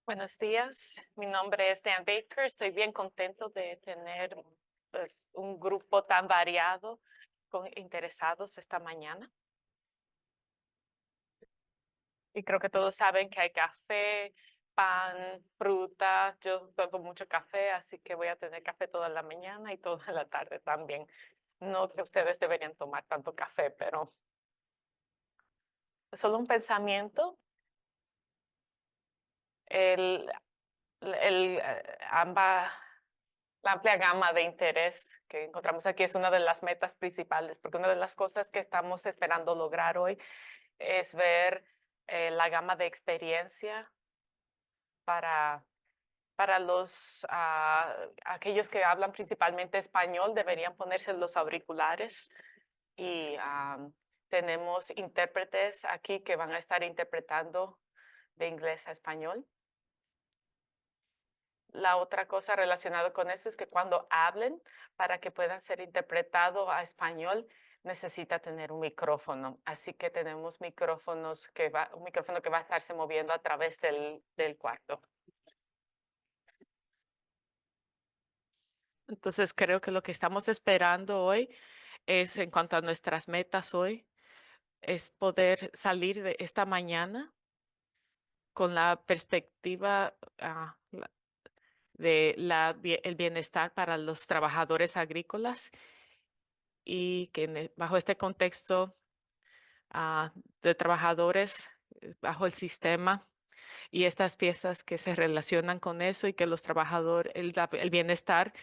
Buenos días, mi nombre es Dan Baker. Estoy bien contento de tener un grupo tan variado con interesados esta mañana. Y creo que todos saben que hay café, pan, fruta. Yo bebo mucho café, así que voy a tener café toda la mañana y toda la tarde también. No que ustedes deberían tomar tanto café, pero es solo un pensamiento. El, ambas La amplia gama de interés que encontramos aquí es una de las metas principales, porque una de las cosas que estamos esperando lograr hoy es ver la gama de experiencia para, para aquellos que hablan principalmente español, deberían ponerse los auriculares y tenemos intérpretes aquí que van a estar interpretando de inglés a español. La otra cosa relacionada con eso es que cuando hablen, para que puedan ser interpretados a español, necesita tener un micrófono. Así que tenemos un micrófono que va a estarse moviendo a través del cuarto. Entonces creo que lo que estamos esperando hoy es, en cuanto a nuestras metas hoy, es poder salir de esta mañana con la perspectiva el bienestar para los trabajadores agrícolas y que bajo este contexto de trabajadores bajo el sistema y estas piezas que se relacionan con eso y que los trabajadores, el bienestar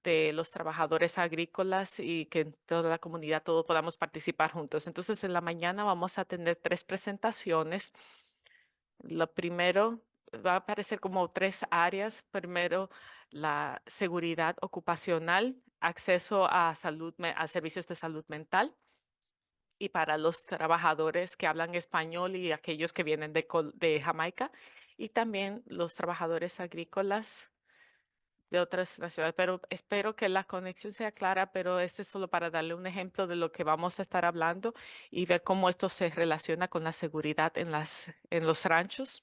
de los trabajadores agrícolas y que en toda la comunidad todos podamos participar juntos. Entonces, en la mañana vamos a tener tres presentaciones. Lo primero va a aparecer como tres áreas. Primero, la seguridad ocupacional, acceso a a servicios de salud mental y para los trabajadores que hablan español y aquellos que vienen de Jamaica y también los trabajadores agrícolas de otras naciones. Pero espero que la conexión sea clara, pero este es solo para darle un ejemplo de lo que vamos a estar hablando y ver cómo esto se relaciona con la seguridad en los ranchos.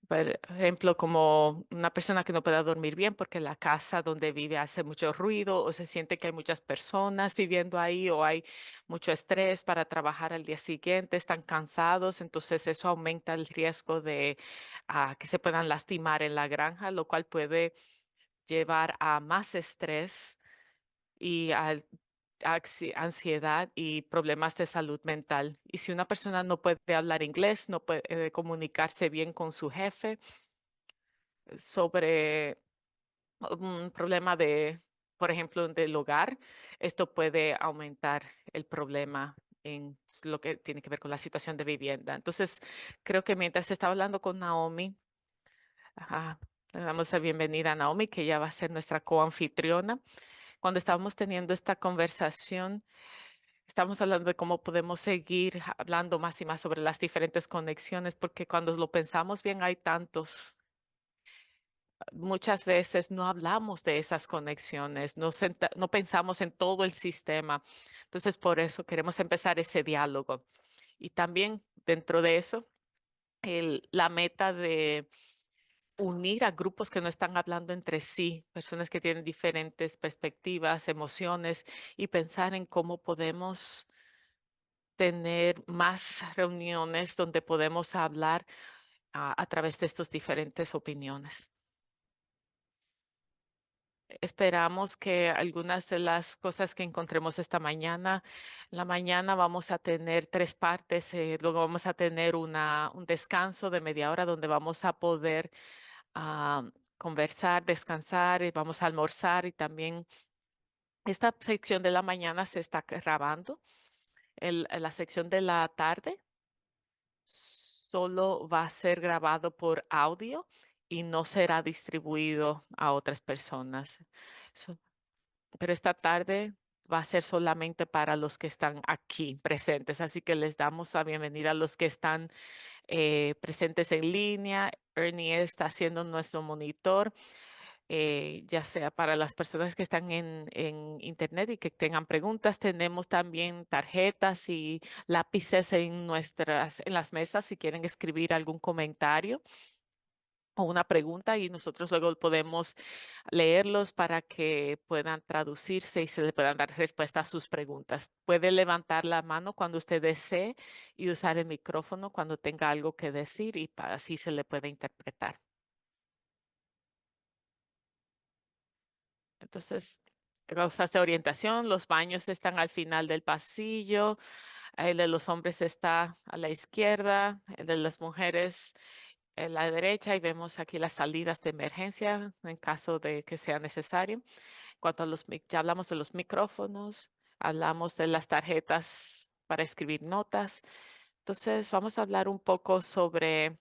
Por ejemplo, como una persona que no pueda dormir bien porque la casa donde vive hace mucho ruido o se siente que hay muchas personas viviendo ahí o hay mucho estrés para trabajar al día siguiente, están cansados, entonces eso aumenta el riesgo de que se puedan lastimar en la granja, lo cual puede llevar a más estrés y ansiedad y problemas de salud mental. Y si una persona no puede hablar inglés, no puede comunicarse bien con su jefe, sobre un problema por ejemplo, del hogar, esto puede aumentar el problema en lo que tiene que ver con la situación de vivienda. Entonces, creo que mientras estaba hablando con Naomi, le damos la bienvenida a Naomi, que ella va a ser nuestra coanfitriona. Cuando estábamos teniendo esta conversación, estamos hablando de cómo podemos seguir hablando más y más sobre las diferentes conexiones, porque cuando lo pensamos bien, hay tantos. Muchas veces no hablamos de esas conexiones, no pensamos en todo el sistema. Entonces, por eso queremos empezar ese diálogo. Y también dentro de eso, la meta de unir a grupos que no están hablando entre sí, personas que tienen diferentes perspectivas, emociones, y pensar en cómo podemos tener más reuniones donde podemos hablar a través de estas diferentes opiniones. Esperamos que algunas de las cosas que encontremos esta mañana, en la mañana vamos a tener tres partes, luego vamos a tener un descanso de media hora donde vamos a poder conversar, descansar y vamos a almorzar y también esta sección de la mañana se está grabando. La sección de la tarde solo va a ser grabado por audio y no será distribuido a otras personas. So, pero esta tarde va a ser solamente para los que están aquí presentes, así que les damos la bienvenida a los que están presentes en línea. Ernie está siendo nuestro monitor, ya sea para las personas que están en internet y que tengan preguntas. Tenemos también tarjetas y lápices en las mesas si quieren escribir algún comentario. o una pregunta y nosotros luego podemos leerlos para que puedan traducirse y se le puedan dar respuesta a sus preguntas. Puede levantar la mano cuando usted desee y usar el micrófono cuando tenga algo que decir y así se le puede interpretar. Entonces, cosas de orientación, los baños están al final del pasillo, el de los hombres está a la izquierda, el de las mujeres a la derecha y vemos aquí las salidas de emergencia en caso de que sea necesario. Cuanto a ya hablamos de los micrófonos, hablamos de las tarjetas para escribir notas. Entonces, vamos a hablar un poco sobre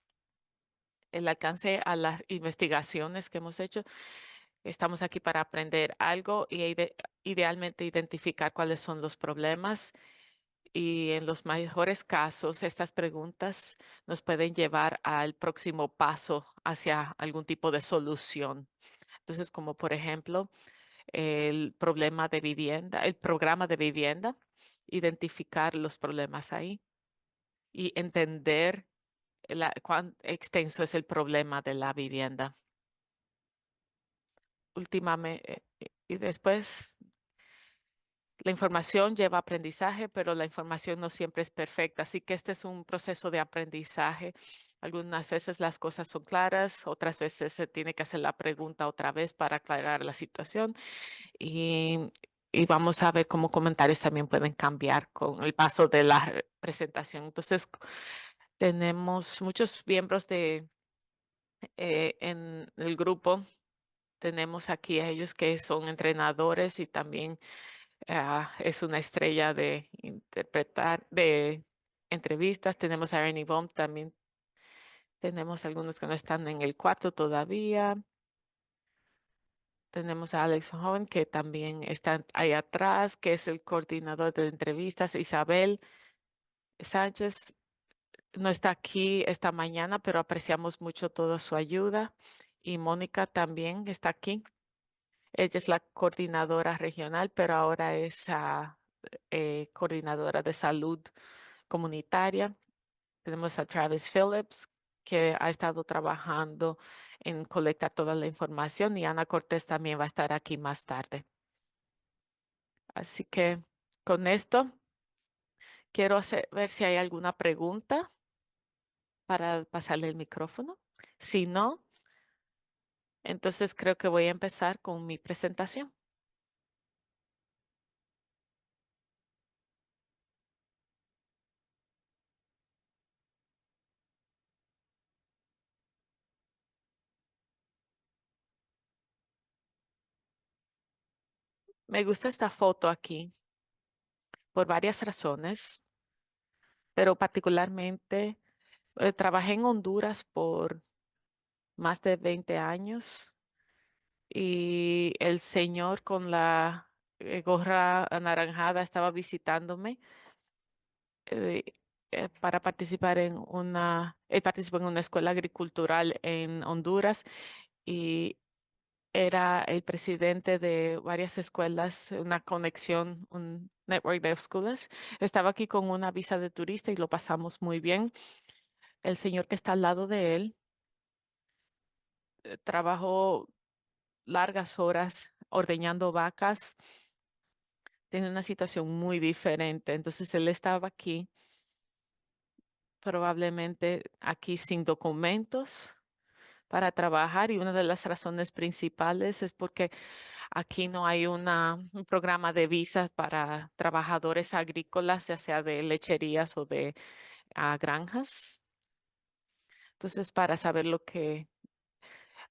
el alcance a las investigaciones que hemos hecho. Estamos aquí para aprender algo y idealmente identificar cuáles son los problemas. Y en los mejores casos, estas preguntas nos pueden llevar al próximo paso hacia algún tipo de solución. Entonces, como por ejemplo, el problema de vivienda, el programa de vivienda, identificar los problemas ahí y entender cuán extenso es el problema de la vivienda. Últimamente, y después la información lleva aprendizaje, pero la información no siempre es perfecta. Así que este es un proceso de aprendizaje. Algunas veces las cosas son claras, otras veces se tiene que hacer la pregunta otra vez para aclarar la situación y, y vamos a ver cómo comentarios también pueden cambiar con el paso de la presentación. Entonces, tenemos muchos miembros en el grupo. Tenemos aquí a ellos que son entrenadores y también es una estrella de interpretar, de entrevistas. Tenemos a Ernie Baum también. Tenemos algunos que no están en el cuarto todavía. Tenemos a Alex Hoven, que también está ahí atrás, que es el coordinador de entrevistas. Isabel Sánchez no está aquí esta mañana, pero apreciamos mucho toda su ayuda. Y Mónica también está aquí. Ella es la coordinadora regional, pero ahora es coordinadora de salud comunitaria. Tenemos a Travis Phillips, que ha estado trabajando en colectar toda la información, y Ana Cortés también va a estar aquí más tarde. Así que con esto quiero ver si hay alguna pregunta para pasarle el micrófono. Si no, entonces creo que voy a empezar con mi presentación. Me gusta esta foto aquí por varias razones, pero particularmente trabajé en Honduras por más de 20 años y el señor con la gorra anaranjada estaba visitándome eh, para participar él participó en una escuela agricultural en Honduras y era el presidente de varias escuelas, una conexión, un network de escuelas. Estaba aquí con una visa de turista y lo pasamos muy bien. El señor que está al lado de él trabajó largas horas ordeñando vacas. Tiene una situación muy diferente. Entonces él estaba aquí, probablemente aquí sin documentos para trabajar, y una de las razones principales es porque aquí no hay un programa de visas para trabajadores agrícolas, ya sea de lecherías o de granjas. Entonces, para saber lo que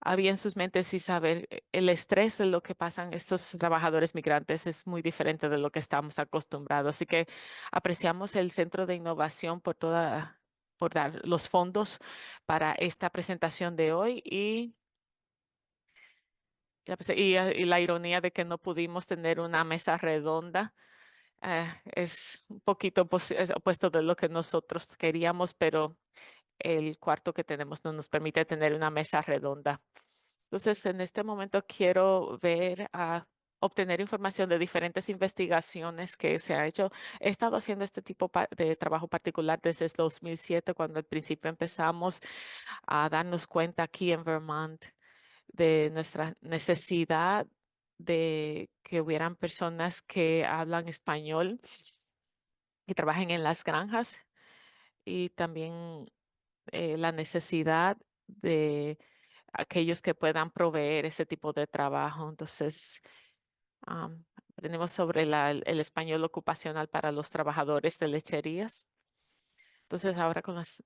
había en sus mentes y saber el estrés de lo que pasan estos trabajadores migrantes es muy diferente de lo que estamos acostumbrados. Así que apreciamos el Centro de Innovación por dar los fondos para esta presentación de hoy y la ironía de que no pudimos tener una mesa redonda. Es un poquito es opuesto de lo que nosotros queríamos, pero el cuarto que tenemos no nos permite tener una mesa redonda. Entonces, en este momento quiero ver obtener información de diferentes investigaciones que se ha hecho. He estado haciendo este tipo de trabajo particular desde el 2007, cuando al principio empezamos a darnos cuenta aquí en Vermont de nuestra necesidad de que hubieran personas que hablan español y trabajen en las granjas, y también la necesidad de aquellos que puedan proveer ese tipo de trabajo. Entonces, aprendimos sobre el español ocupacional para los trabajadores de lecherías. Entonces, ahora con las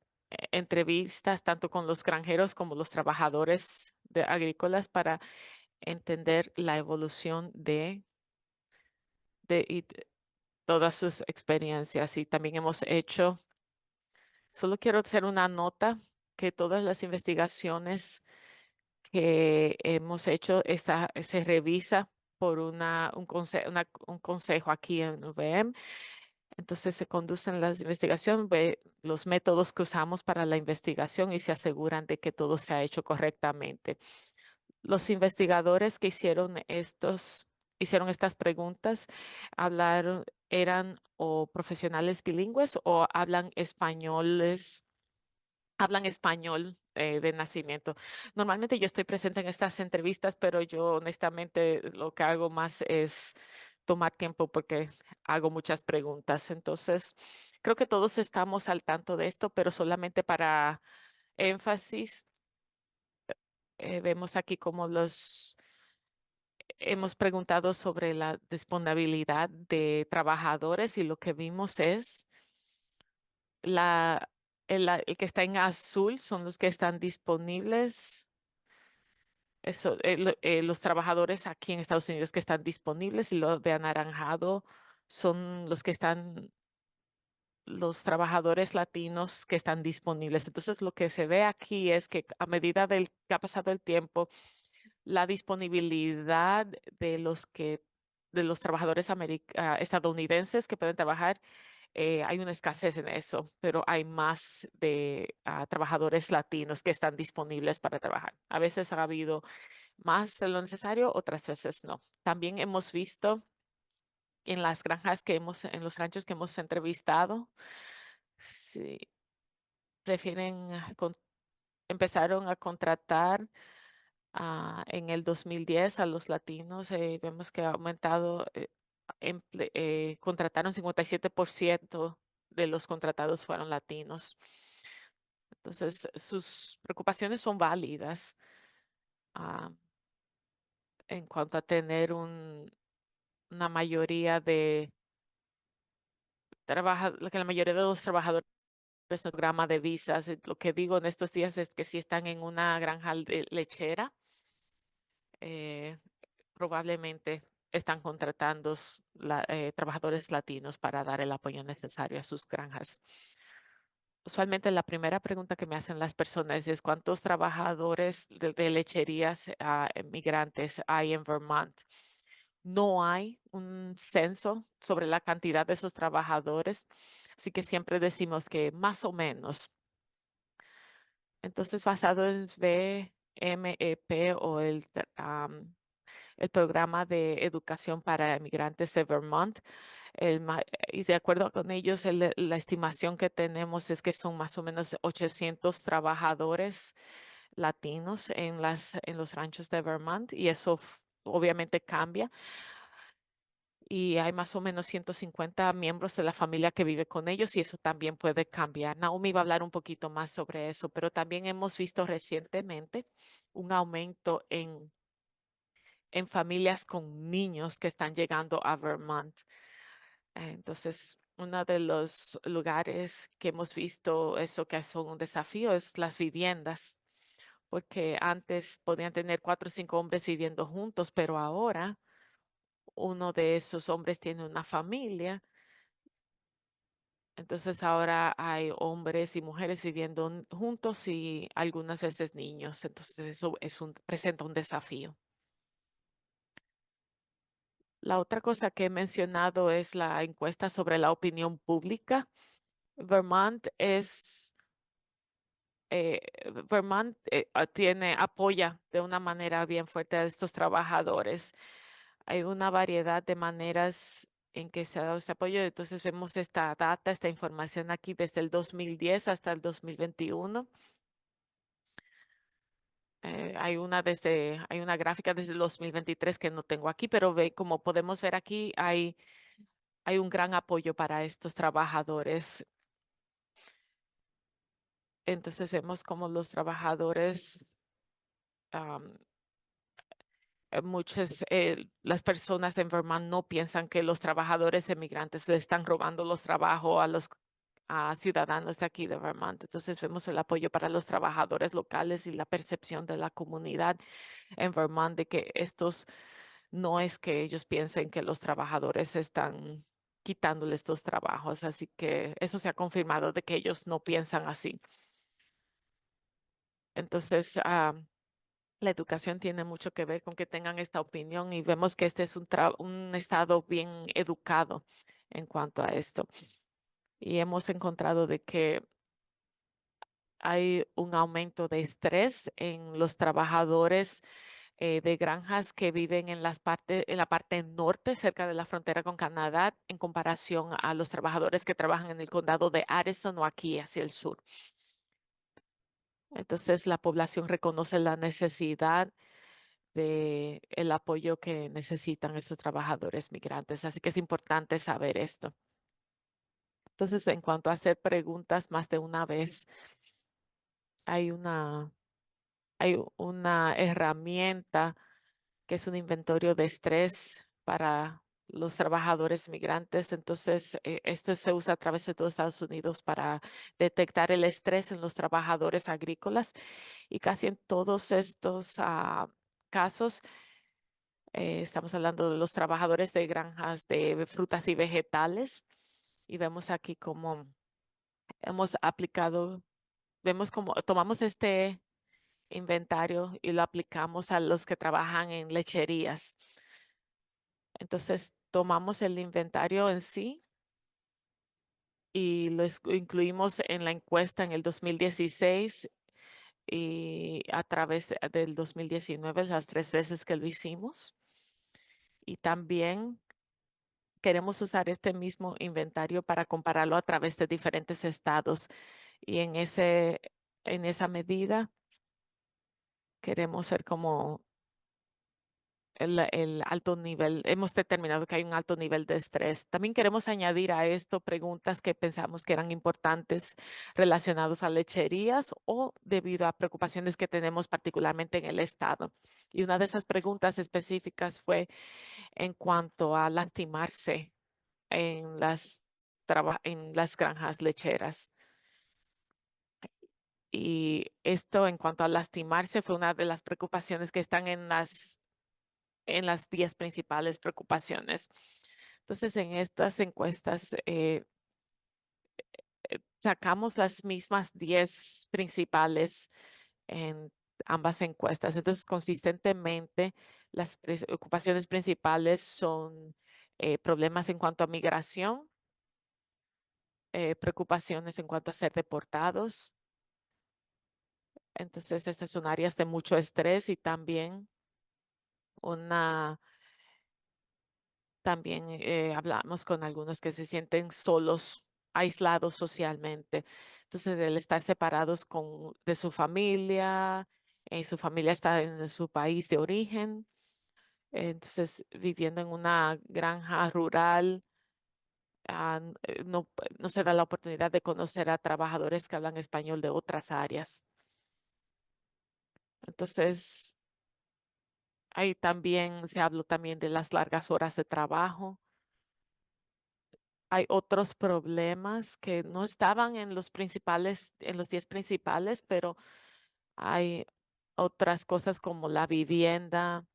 entrevistas, tanto con los granjeros como los trabajadores agrícolas, para entender la evolución de todas sus experiencias. Y también hemos hecho, solo quiero hacer una nota, que todas las investigaciones que hemos hecho se revisa por un consejo aquí en UVM. Entonces se conducen las investigaciones, ve los métodos que usamos para la investigación y se aseguran de que todo se ha hecho correctamente. Los investigadores que hicieron estas preguntas, eran o profesionales bilingües o hablan español de nacimiento. Normalmente yo estoy presente en estas entrevistas, pero yo honestamente lo que hago más es tomar tiempo porque hago muchas preguntas. Entonces, creo que todos estamos al tanto de esto, pero solamente para énfasis, vemos aquí como hemos preguntado sobre la disponibilidad de trabajadores, y lo que vimos es la, el que está en azul son los que están disponibles. Los trabajadores aquí en Estados Unidos que están disponibles, y lo de anaranjado son los trabajadores latinos que están disponibles. Entonces, lo que se ve aquí es que a medida que ha pasado el tiempo, la disponibilidad de los trabajadores estadounidenses que pueden trabajar, hay una escasez en eso, pero hay más de trabajadores latinos que están disponibles para trabajar. A veces ha habido más de lo necesario, otras veces no. También hemos visto en las granjas en los ranchos que hemos entrevistado, sí, prefieren, empezaron a contratar en el 2010 a los latinos. Vemos que ha aumentado, contrataron 57% de los contratados fueron latinos. Entonces, sus preocupaciones son válidas ah, en cuanto a tener una mayoría que la mayoría de los trabajadores no programa de visas. Lo que digo en estos días es que si están en una granja lechera, eh, probablemente están contratando trabajadores latinos para dar el apoyo necesario a sus granjas. Usualmente la primera pregunta que me hacen las personas es cuántos trabajadores de lecherías migrantes hay en Vermont. No hay un censo sobre la cantidad de esos trabajadores, así que siempre decimos que más o menos. Entonces, basado en VMEP o el programa de educación para emigrantes de Vermont, y de acuerdo con ellos, la estimación que tenemos es que son más o menos 800 trabajadores latinos en los ranchos de Vermont, y eso obviamente cambia. Y hay más o menos 150 miembros de la familia que vive con ellos, y eso también puede cambiar. Naomi va a hablar un poquito más sobre eso, pero también hemos visto recientemente un aumento en familias con niños que están llegando a Vermont. Entonces, uno de los lugares que hemos visto eso que son un desafío es las viviendas, porque antes podían tener 4 o 5 hombres viviendo juntos, pero ahora uno de esos hombres tiene una familia. Entonces ahora hay hombres y mujeres viviendo juntos y algunas veces niños. Entonces eso presenta un desafío. La otra cosa que he mencionado es la encuesta sobre la opinión pública. Vermont es, eh, apoya de una manera bien fuerte a estos trabajadores. hay una variedad de maneras en que se ha dado este apoyo. Entonces vemos esta data, esta información aquí desde el 2010 hasta el 2021. Hay una gráfica desde el 2023 que no tengo aquí, pero como podemos ver aquí, hay un gran apoyo para estos trabajadores. Entonces vemos como los trabajadores, las personas en Vermont no piensan que los trabajadores emigrantes le están robando los trabajos a ciudadanos de aquí de Vermont. Entonces vemos el apoyo para los trabajadores locales y la percepción de la comunidad en Vermont de que no es que ellos piensen que los trabajadores están quitándole estos trabajos. Así que eso se ha confirmado de que ellos no piensan así. Entonces, la educación tiene mucho que ver con que tengan esta opinión y vemos que este es un estado bien educado en cuanto a esto. Y hemos encontrado de que hay un aumento de estrés en los trabajadores de granjas que viven en la parte norte, cerca de la frontera con Canadá, en comparación a los trabajadores que trabajan en el condado de Addison o aquí hacia el sur. Entonces, la población reconoce la necesidad de el apoyo que necesitan estos trabajadores migrantes. Así que es importante saber esto. Entonces, en cuanto a hacer preguntas más de una vez, hay una, hay una herramienta que es un inventario de estrés para los trabajadores migrantes. Entonces, esto se usa a través de todo Estados Unidos para detectar el estrés en los trabajadores agrícolas y casi en todos estos casos. Estamos hablando de los trabajadores de granjas de frutas y vegetales y vemos aquí cómo hemos aplicado, vemos cómo tomamos este inventario y lo aplicamos a los que trabajan en lecherías. Entonces, tomamos el inventario en sí y incluimos en la encuesta en el 2016 y a través del 2019, las 3 veces que lo hicimos. Y también queremos usar este mismo inventario para compararlo a través de diferentes estados y en esa medida queremos ver cómo el alto nivel, hemos determinado que hay un alto nivel de estrés. También queremos añadir a esto preguntas que pensamos que eran importantes relacionadas a lecherías o debido a preocupaciones que tenemos particularmente en el estado. Y una de esas preguntas específicas fue en cuanto a lastimarse en en las granjas lecheras. Y esto en cuanto a lastimarse fue una de las preocupaciones que están en las 10 principales preocupaciones. Entonces, en estas encuestas sacamos las mismas 10 principales en ambas encuestas. Entonces, consistentemente, las preocupaciones principales son problemas en cuanto a migración, preocupaciones en cuanto a ser deportados. Entonces, estas son áreas de mucho estrés y una, también hablamos con algunos que se sienten solos, aislados socialmente. Entonces, el estar separados de su familia está en su país de origen. Entonces, viviendo en una granja rural, no se da la oportunidad de conocer a trabajadores que hablan español de otras áreas. Entonces, ahí también se habló también de las largas horas de trabajo. Hay otros problemas que no estaban en en los 10 principales, pero hay otras cosas como la vivienda.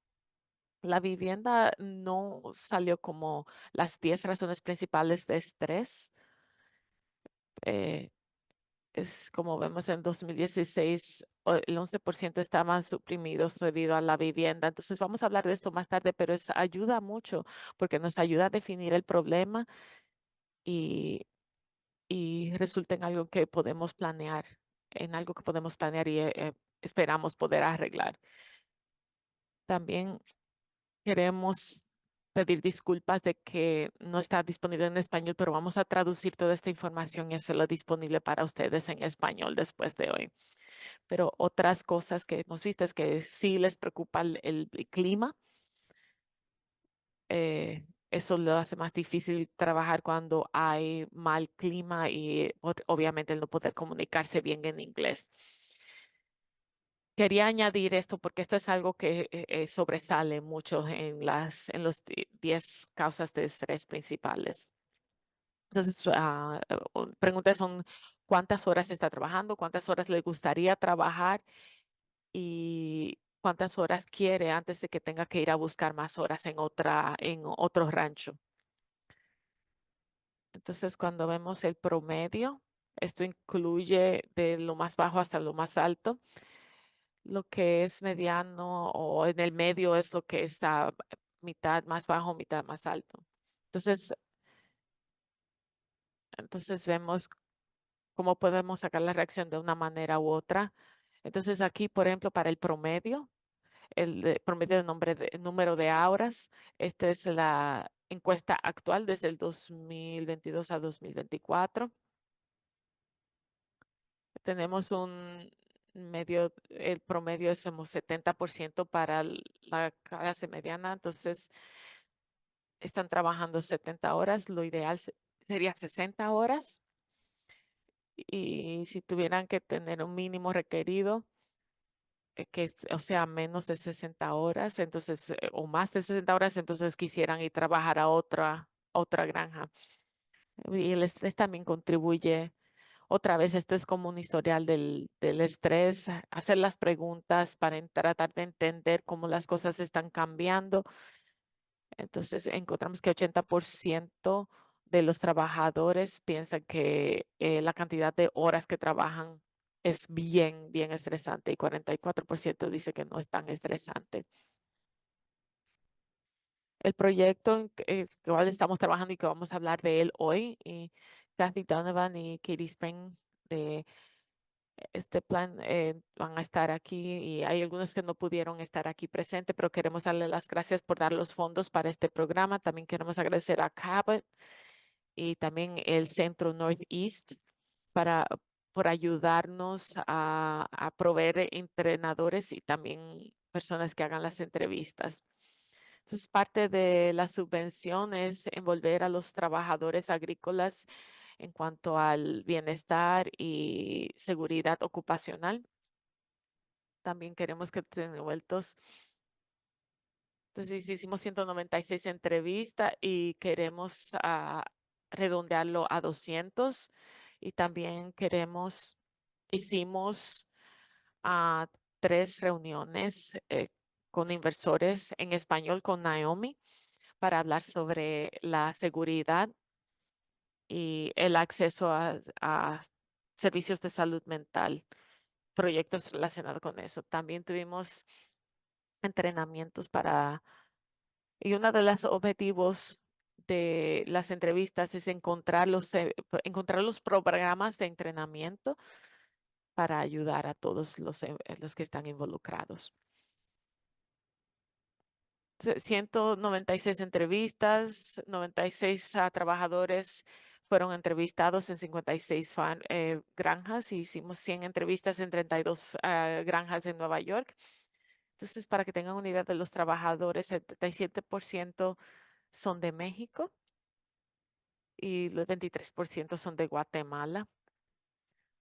La vivienda no salió como las 10 razones principales de estrés. Eh, es como vemos en 2016, el 11% estaban suprimidos debido a la vivienda. Entonces vamos a hablar de esto más tarde, pero ayuda mucho porque nos ayuda a definir el problema y, y resulta en algo que podemos planear, y esperamos poder arreglar. También queremos pedir disculpas de que no está disponible en español, pero vamos a traducir toda esta información y hacerla disponible para ustedes en español después de hoy. Pero otras cosas que hemos visto es que sí les preocupa el clima. Eso lo hace más difícil trabajar cuando hay mal clima y obviamente el no poder comunicarse bien en inglés. Quería añadir esto porque esto es algo que sobresale mucho en los 10 causas de estrés principales. Entonces, preguntas son cuántas horas está trabajando, cuántas horas le gustaría trabajar y cuántas horas quiere antes de que tenga que ir a buscar más horas en otro rancho. Entonces, cuando vemos el promedio, esto incluye de lo más bajo hasta lo más alto. Lo que es mediano o en el medio es lo que está mitad más bajo, mitad más alto. Entonces, entonces vemos cómo podemos sacar la reacción de una manera u otra. Entonces, aquí, por ejemplo, para el promedio, promedio número de horas, esta es la encuesta actual desde el 2022 a 2024. Tenemos el promedio es como 70% para la clase mediana, entonces están trabajando 70 horas, lo ideal sería 60 horas y si tuvieran que tener un mínimo requerido, o sea, menos de 60 horas, entonces, o más de 60 horas, entonces quisieran ir a trabajar a otra granja. Y el estrés también contribuye. Otra vez, esto es como un historial del estrés, hacer las preguntas para tratar de entender cómo las cosas están cambiando. Entonces, encontramos que 80% de los trabajadores piensan que la cantidad de horas que trabajan es bien estresante y 44% dice que no es tan estresante. El proyecto en que cual estamos trabajando y que vamos a hablar de él hoy, y Kathy Donovan y Katie Spring de este plan van a estar aquí y hay algunos que no pudieron estar aquí presentes, pero queremos darle las gracias por dar los fondos para este programa. También queremos agradecer a Cabot y también el Centro Northeast para, por ayudarnos a proveer entrenadores y también personas que hagan las entrevistas. Entonces, parte de la subvención es envolver a los trabajadores agrícolas en cuanto al bienestar y seguridad ocupacional. También queremos que estén envueltos. Entonces, hicimos 196 entrevistas y queremos redondearlo a 200. Y también hicimos ah, 3 reuniones con inversores en español con Naomi para hablar sobre la seguridad y el acceso a servicios de salud mental, proyectos relacionados con eso. También tuvimos entrenamientos y uno de los objetivos de las entrevistas es encontrar los programas de entrenamiento para ayudar a todos los que están involucrados. 196 entrevistas, 96 trabajadores fueron entrevistados en 56 granjas y hicimos 100 entrevistas en 32 granjas en Nueva York. Entonces, para que tengan una idea de los trabajadores, el 37% son de México y el 23% son de Guatemala.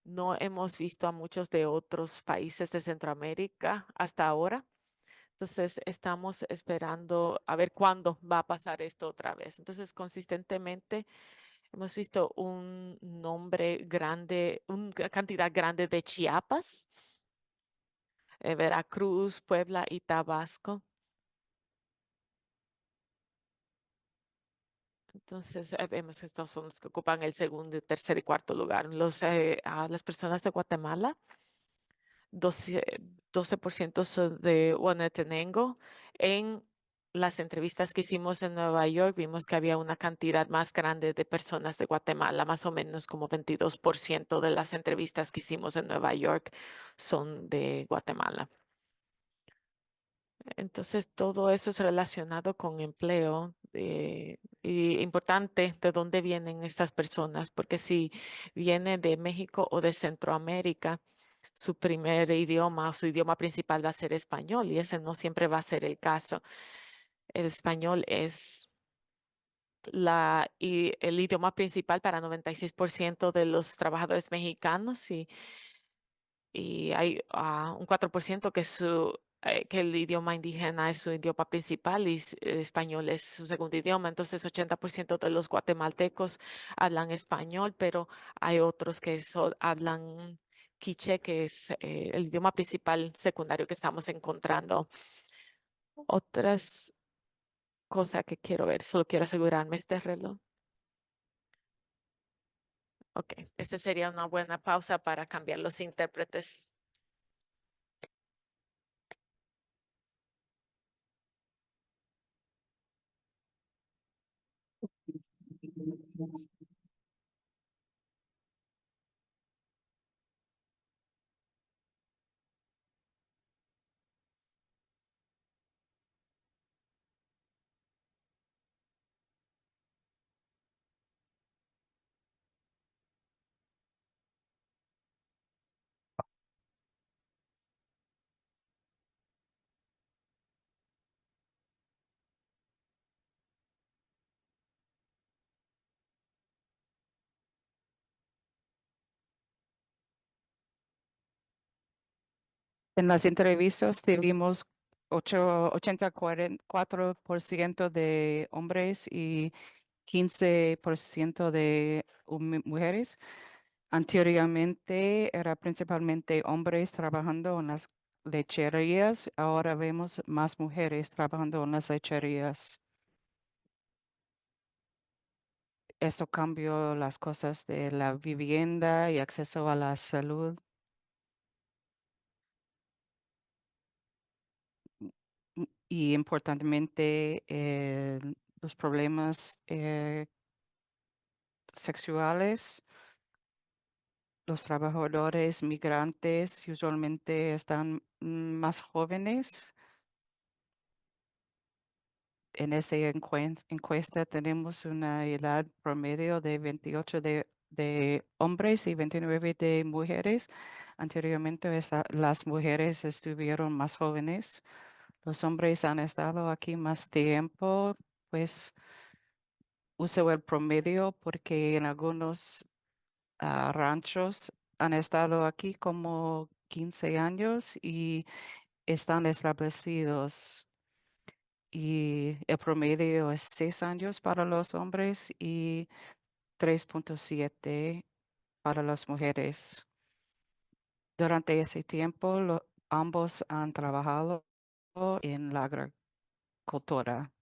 No hemos visto a muchos de otros países de Centroamérica hasta ahora. Entonces, estamos esperando a ver cuándo va a pasar esto otra vez. Entonces, consistentemente hemos visto un nombre grande, una cantidad grande de Chiapas, Veracruz, Puebla y Tabasco. Entonces, vemos que estos son los que ocupan el segundo, tercer y cuarto lugar. Las personas de Guatemala, 12, 12% son de Huehuetenango. En las entrevistas que hicimos en Nueva York, vimos que había una cantidad más grande de personas de Guatemala, más o menos como 22% de las entrevistas que hicimos en Nueva York son de Guatemala. Entonces, todo eso es relacionado con empleo y importante de dónde vienen estas personas, porque si viene de México o de Centroamérica, su primer idioma o su idioma principal va a ser español y ese no siempre va a ser el caso. El español es el idioma principal para 96% de los trabajadores mexicanos y hay un 4% que el idioma indígena es su idioma principal y el español es su segundo idioma. Entonces, 80% de los guatemaltecos hablan español, pero hay otros que hablan quiché, que es el idioma principal secundario que estamos encontrando. Otras cosas que quiero ver, solo quiero asegurarme este reloj. Ok, esta sería una buena pausa para cambiar los intérpretes. En las entrevistas tuvimos 84% de hombres y 15% de mujeres. Anteriormente era principalmente hombres trabajando en las lecherías. Ahora vemos más mujeres trabajando en las lecherías. Esto cambió las cosas de la vivienda y acceso a la salud. Y importantemente los problemas sexuales. Los trabajadores migrantes usualmente están más jóvenes. En esta encuesta tenemos una edad promedio de 28 de hombres y 29 de mujeres. Anteriormente las mujeres estuvieron más jóvenes. Los hombres han estado aquí más tiempo, pues uso el promedio porque en algunos ranchos han estado aquí como 15 años y están establecidos. Y el promedio es 6 años para los hombres y 3,7 para las mujeres. Durante ese tiempo, ambos han trabajado en la agricultura.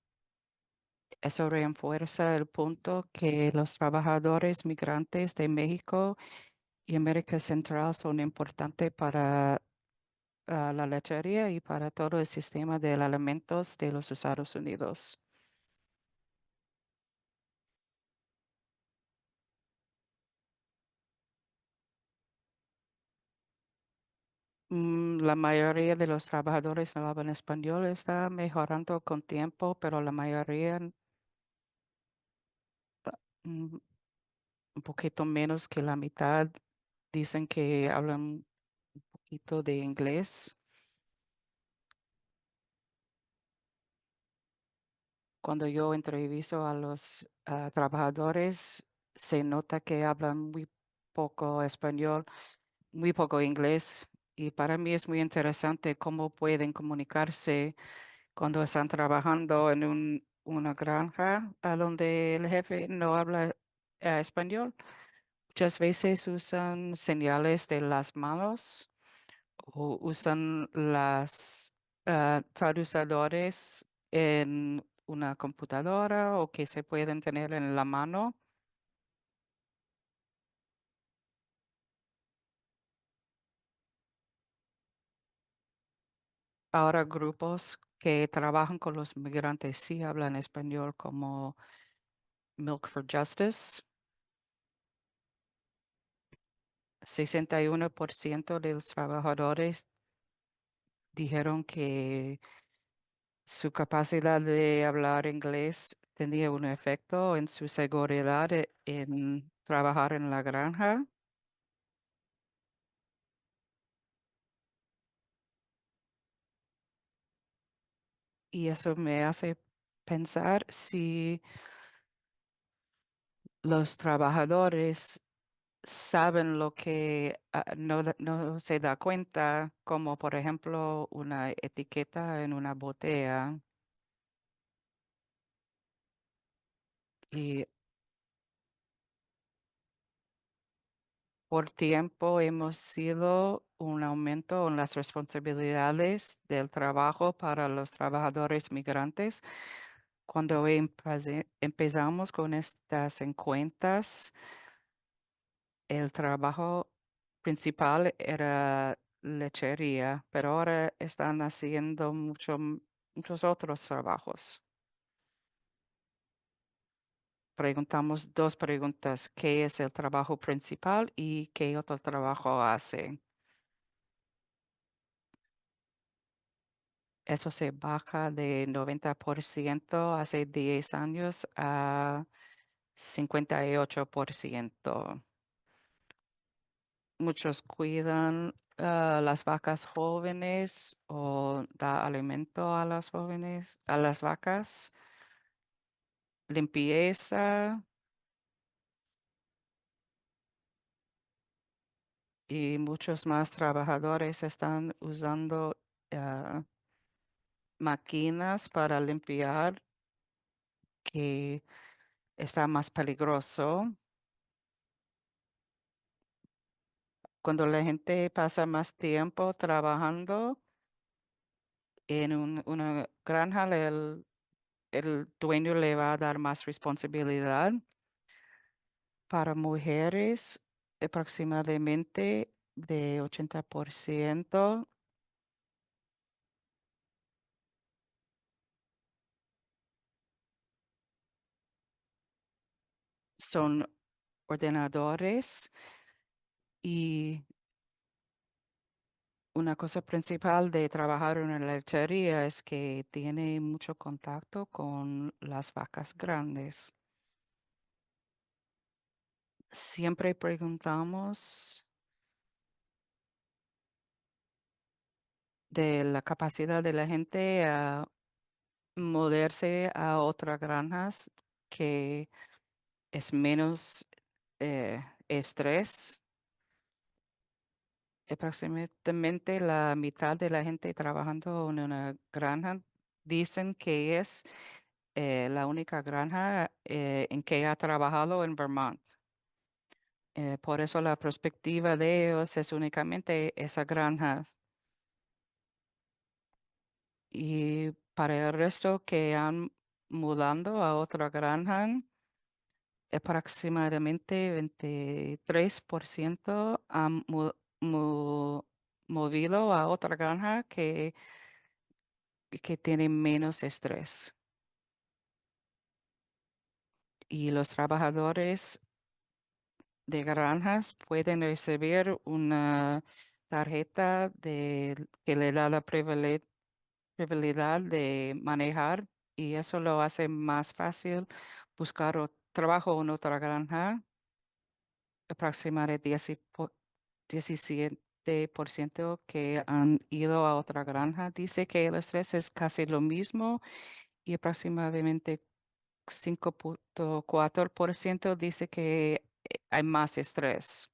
Eso refuerza el punto que los trabajadores migrantes de México y América Central son importantes para la lechería y para todo el sistema de alimentos de los Estados Unidos. La mayoría de los trabajadores no hablan español, está mejorando con tiempo, pero la mayoría, mm, un poquito menos que la mitad, dicen que hablan un poquito de inglés. Cuando yo entrevisto a los trabajadores, se nota que hablan muy poco español, muy poco inglés. Y para mí es muy interesante cómo pueden comunicarse cuando están trabajando en una granja a donde el jefe no habla español. Muchas veces usan señales de las manos o usan las traducadores en una computadora o que se pueden tener en la mano. Ahora grupos que trabajan con los migrantes sí hablan español como Milk for Justice. 61% de los trabajadores dijeron que Su capacidad de hablar inglés tenía un efecto en su seguridad en trabajar en la granja. Y eso me hace pensar si los trabajadores saben lo que no se da cuenta, como por ejemplo una etiqueta en una botella. Y por tiempo hemos sido un aumento en las responsabilidades del trabajo para los trabajadores migrantes. Cuando empezamos con estas encuestas, el trabajo principal era lechería, pero ahora están haciendo muchos otros trabajos. Preguntamos dos preguntas: ¿qué es el trabajo principal y qué otro trabajo hace? Eso se baja de 90% hace 10 años a 58%. Muchos cuidan las vacas jóvenes o da alimento a las jóvenes, a las vacas, limpieza y muchos más trabajadores están usando ah, máquinas para limpiar que está más peligroso. Cuando la gente pasa más tiempo trabajando en una granja, el dueño le va a dar más responsabilidad. Para mujeres, aproximadamente de 80% son ordenadores, y una cosa principal de trabajar en la lechería es que tiene mucho contacto con las vacas grandes. Siempre preguntamos de la capacidad de la gente a moverse a otras granjas que es menos estrés. Aproximadamente la mitad de la gente trabajando en una granja dicen que es la única granja en que ha trabajado en Vermont. Por eso la perspectiva de ellos es únicamente esa granja. Y para el resto que han mudando a otra granja, aproximadamente 23% han movido a otra granja que tiene menos estrés. Y los trabajadores de granjas pueden recibir una tarjeta que le da la privilegibilidad de manejar, y eso lo hace más fácil buscar trabajo en otra granja. Aproximadamente 17% que han ido a otra granja dice que el estrés es casi lo mismo, y aproximadamente 5.4% dice que hay más estrés.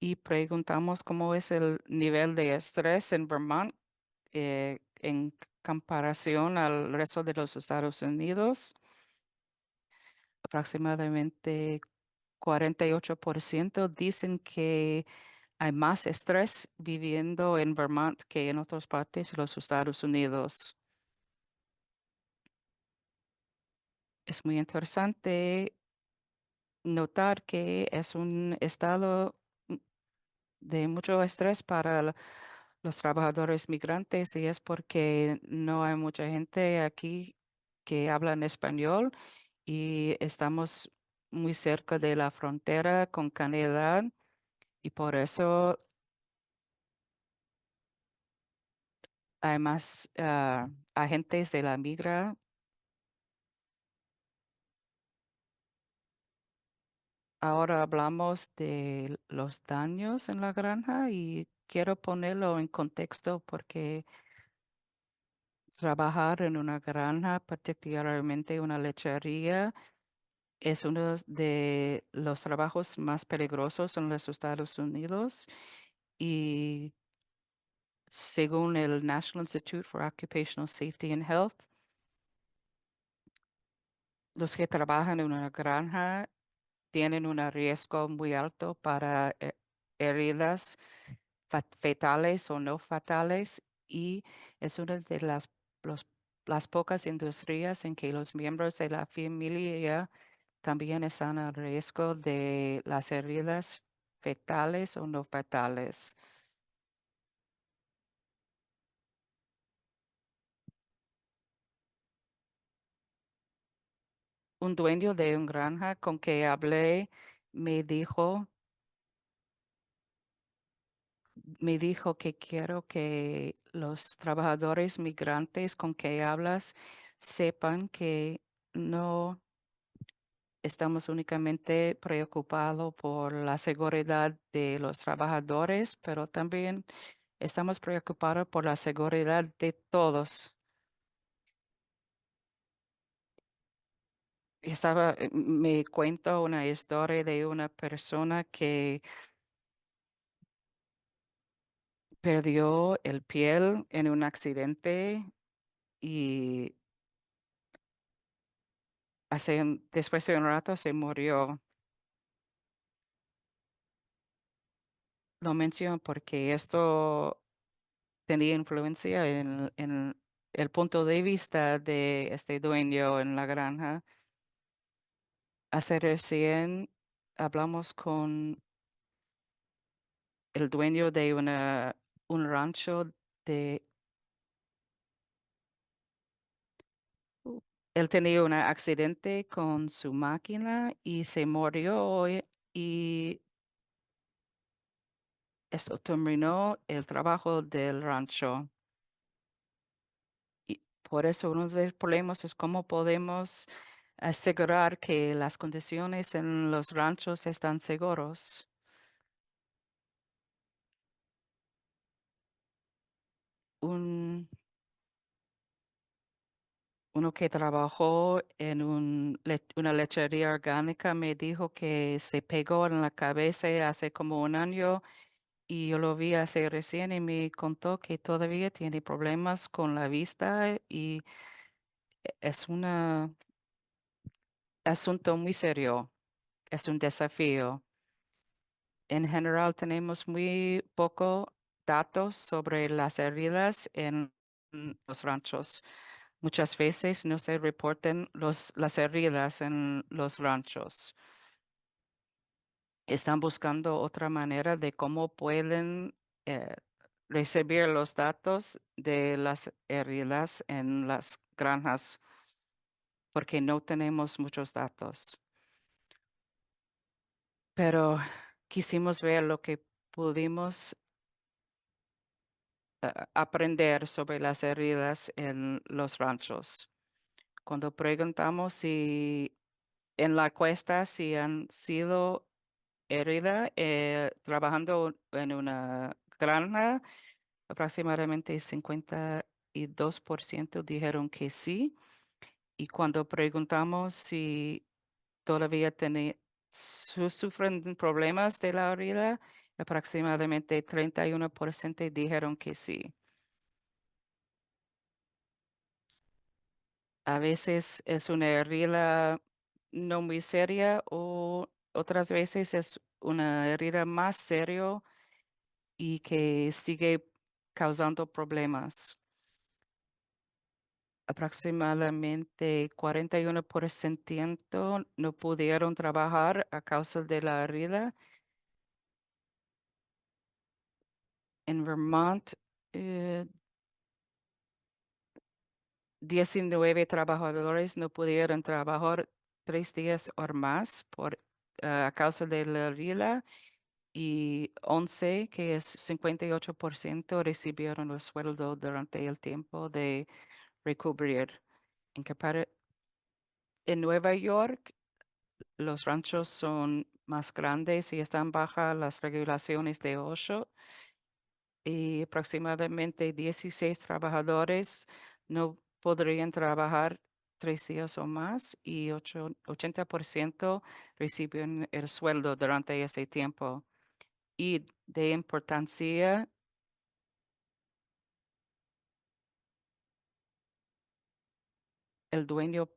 Y preguntamos cómo es el nivel de estrés en Vermont en comparación al resto de los Estados Unidos. Aproximadamente 48% dicen que hay más estrés viviendo en Vermont que en otras partes de los Estados Unidos. Es muy interesante notar que es un estado de mucho estrés para los trabajadores migrantes, y es porque no hay mucha gente aquí que habla en español, y estamos muy cerca de la frontera con Canadá, y por eso hay más agentes de la migra. Ahora hablamos de los daños en la granja y quiero ponerlo en contexto porque trabajar en una granja, particularmente una lechería, es uno de los trabajos más peligrosos en los Estados Unidos y según el National Institute for Occupational Safety and Health, los que trabajan en una granja tienen un riesgo muy alto para heridas fatales o no fatales y es una de los- las pocas industrias en que los miembros de la familia también están a riesgo de las heridas fetales o no fatales. Un dueño de un granja con que hablé me dijo, me dijo que quiero que los trabajadores migrantes con que hablas sepan que no estamos únicamente preocupados por la seguridad de los trabajadores, pero también estamos preocupados por la seguridad de todos. Me cuento una historia de una persona que perdió el piel en un accidente y después de un rato se murió. Lo menciono porque esto tenía influencia en el punto de vista de este dueño en la granja. Hace recién hablamos con el dueño de un rancho de... Él tenía un accidente con su máquina y se murió y esto terminó el trabajo del rancho. Y por eso uno de los problemas es cómo podemos asegurar que las condiciones en los ranchos están seguros. Un, Uno que trabajó en una lechería orgánica me dijo que se pegó en la cabeza hace como un año y yo lo vi hace recién y me contó que todavía tiene problemas con la vista y es un asunto muy serio, es un desafío. En general tenemos muy poco datos sobre las heridas en los ranchos. Muchas veces no se reportan las heridas en los ranchos. Están buscando otra manera de cómo pueden eh, recibir los datos de las heridas en las granjas, porque no tenemos muchos datos. Pero quisimos ver lo que pudimos aprender sobre las heridas en los ranchos. Cuando preguntamos si en la encuesta si han sido heridas trabajando en una granja, aproximadamente 52% dijeron que sí. Y cuando preguntamos si todavía sufren problemas de la herida, aproximadamente 31% dijeron que sí. A veces es una herida no muy seria o otras veces es una herida más seria y que sigue causando problemas. Aproximadamente 41% no pudieron trabajar a causa de la herida. En Vermont, eh, 19 trabajadores no pudieron trabajar 3 días o más a causa de la herida y 11, que es 58%, recibieron el sueldo durante el tiempo de recubrir. En, en Nueva York, los ranchos son más grandes y están bajo las regulaciones de OSHA y aproximadamente 16 trabajadores no podrían trabajar 3 días o más y 80% reciben el sueldo durante ese tiempo. Y de importancia, el dueño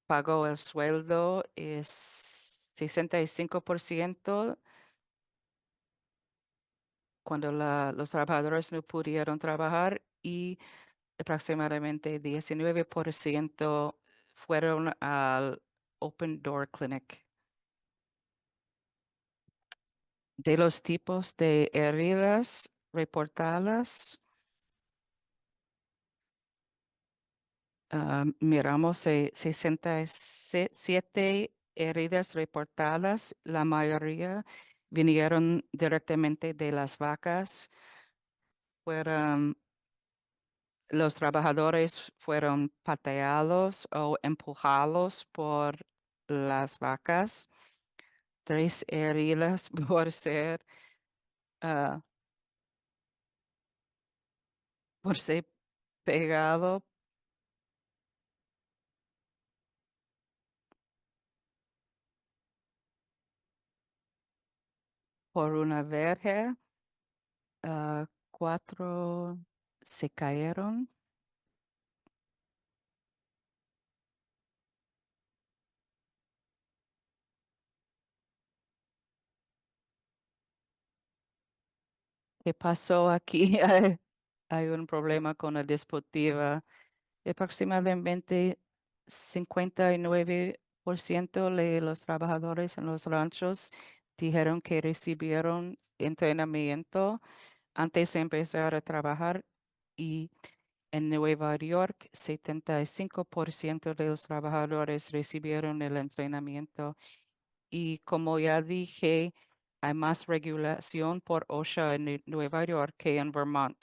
pagó el sueldo es 65% cuando los trabajadores no pudieron trabajar y aproximadamente 19% fueron al Open Door Clinic. De los tipos de heridas reportadas, miramos 67 heridas reportadas, la mayoría vinieron directamente de las vacas. Fueron, los trabajadores fueron pateados o empujados por las vacas. 3 heridas ah, por ser pegado por una verja. 4 se cayeron. ¿Qué pasó aquí? Hay un problema con la disputiva. Aproximadamente 59% de los trabajadores en los ranchos dijeron que recibieron entrenamiento antes de empezar a trabajar y en Nueva York 75% de los trabajadores recibieron el entrenamiento y como ya dije, hay más regulación por OSHA en Nueva York que en Vermont.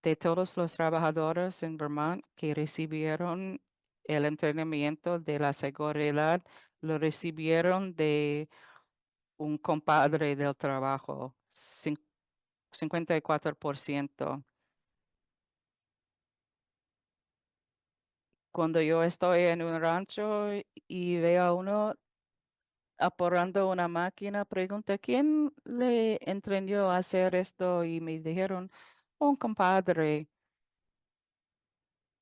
De todos los trabajadores en Vermont que recibieron el entrenamiento de la seguridad, lo recibieron de un compadre del trabajo, 54%. Cuando yo estoy en un rancho y veo a uno aporando una máquina, pregunté, ¿quién le entrenó a hacer esto? Y me dijeron, un compadre.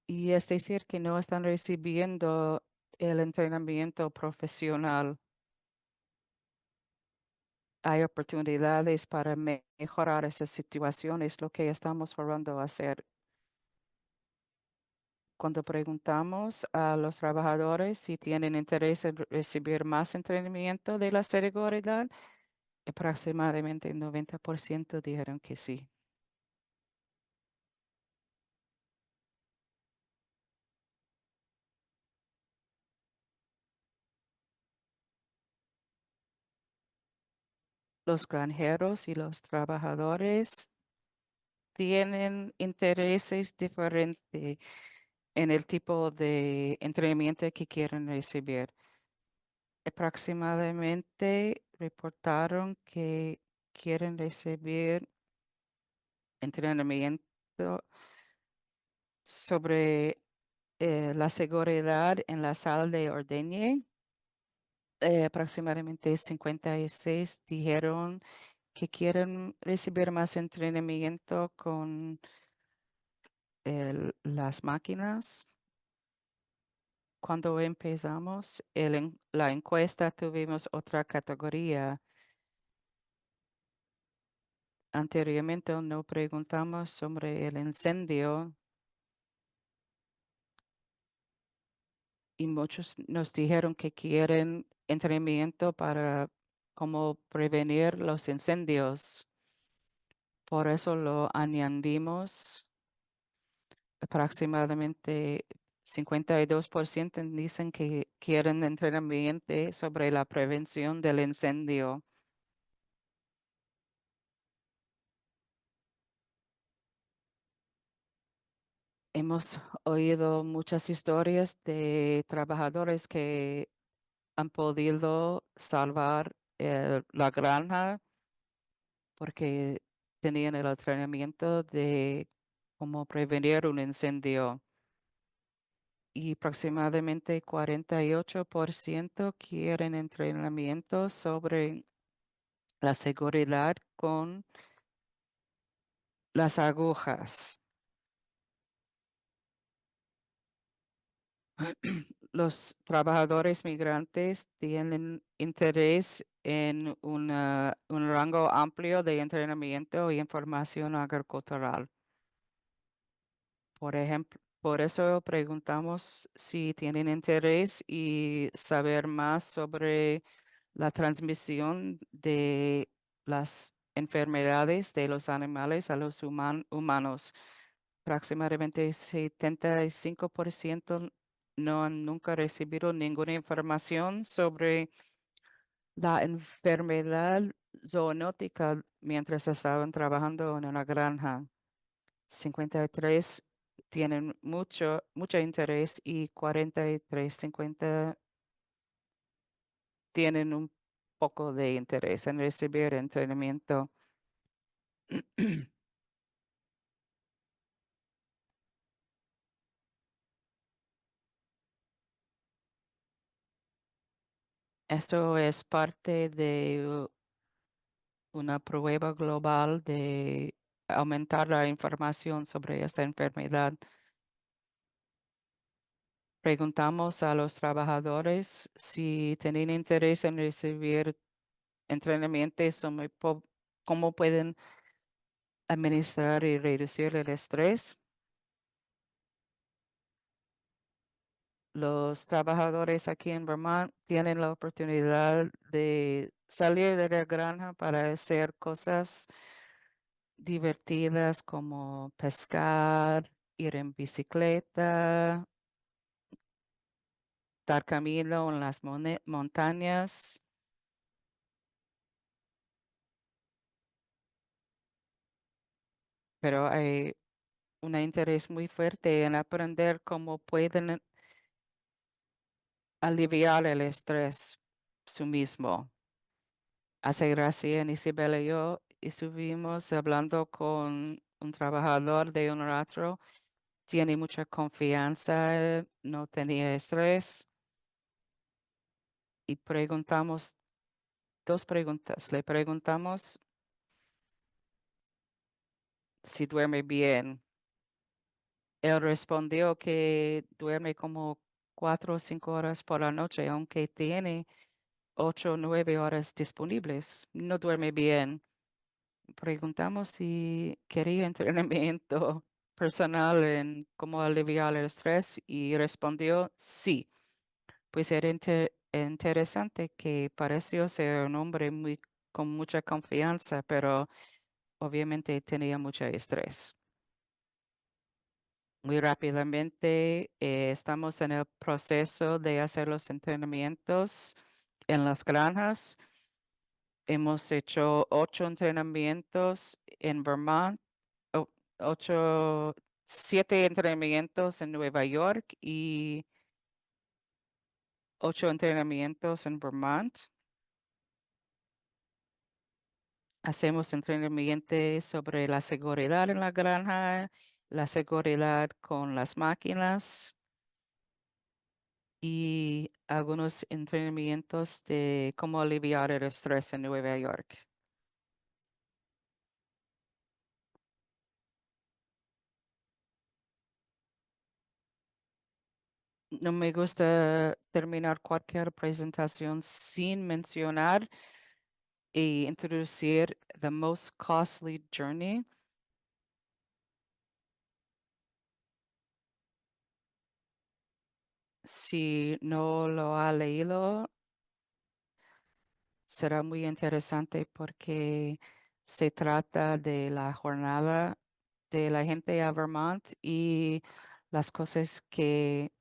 Y es decir, que no están recibiendo el entrenamiento profesional. Hay oportunidades para mejorar esas situaciones, lo que estamos tratando de hacer. Cuando preguntamos a los trabajadores si tienen interés en recibir más entrenamiento de la seguridad, aproximadamente el 90% dijeron que sí. Los granjeros y los trabajadores tienen intereses diferentes en el tipo de entrenamiento que quieren recibir. Aproximadamente reportaron que quieren recibir entrenamiento sobre la seguridad en la sala de ordeñe. Aproximadamente 56 dijeron que quieren recibir más entrenamiento con las máquinas. Cuando empezamos la encuesta tuvimos otra categoría. Anteriormente no preguntamos sobre el incendio y muchos nos dijeron que quieren entrenamiento para cómo prevenir los incendios. Por eso lo añadimos. Aproximadamente 52% dicen que quieren entrenamiento sobre la prevención del incendio. Hemos oído muchas historias de trabajadores que han podido salvar la granja porque tenían el entrenamiento de cómo prevenir un incendio. Y aproximadamente 48% quieren entrenamiento sobre la seguridad con las agujas. Los trabajadores migrantes tienen interés en un rango amplio de entrenamiento y información agricultural. Por ejemplo, por eso preguntamos si tienen interés y saber más sobre la transmisión de las enfermedades de los animales a los humanos. Aproximadamente 75% no han nunca recibido ninguna información sobre la enfermedad zoonótica mientras estaban trabajando en una granja. 53 tienen mucho interés y 43, 50 tienen un poco de interés en recibir entrenamiento. Esto es parte de una prueba global de aumentar la información sobre esta enfermedad. Preguntamos a los trabajadores si tienen interés en recibir entrenamiento sobre cómo pueden administrar y reducir el estrés. Los trabajadores aquí en Vermont tienen la oportunidad de salir de la granja para hacer cosas divertidas como pescar, ir en bicicleta, dar camino en las montañas, pero hay un interés muy fuerte en aprender cómo pueden aliviar el estrés su mismo. Hace gracia, en Isabel y yo estuvimos hablando con un trabajador de un ratro, tiene mucha confianza, no tenía estrés y preguntamos dos preguntas. Le preguntamos si duerme bien. Él respondió que duerme como 4 o 5 horas por la noche, aunque tiene 8 o 9 horas disponibles. No duerme bien. Preguntamos si quería entrenamiento personal en cómo aliviar el estrés y respondió sí. Pues era interesante que pareció ser un hombre con mucha confianza, pero obviamente tenía mucho estrés. Muy rápidamente, estamos en el proceso de hacer los entrenamientos en las granjas. Hemos hecho 8 entrenamientos en Vermont, o- ocho, 7 entrenamientos en Nueva York y 8 entrenamientos en Vermont. Hacemos entrenamiento sobre la seguridad en la granja, la seguridad con las máquinas y algunos entrenamientos de cómo aliviar el estrés en Nueva York. No me gusta terminar cualquier presentación sin mencionar e introducir The Most Costly Journey. Si no lo ha leído, será muy interesante porque se trata de la jornada de la gente a Vermont y las cosas que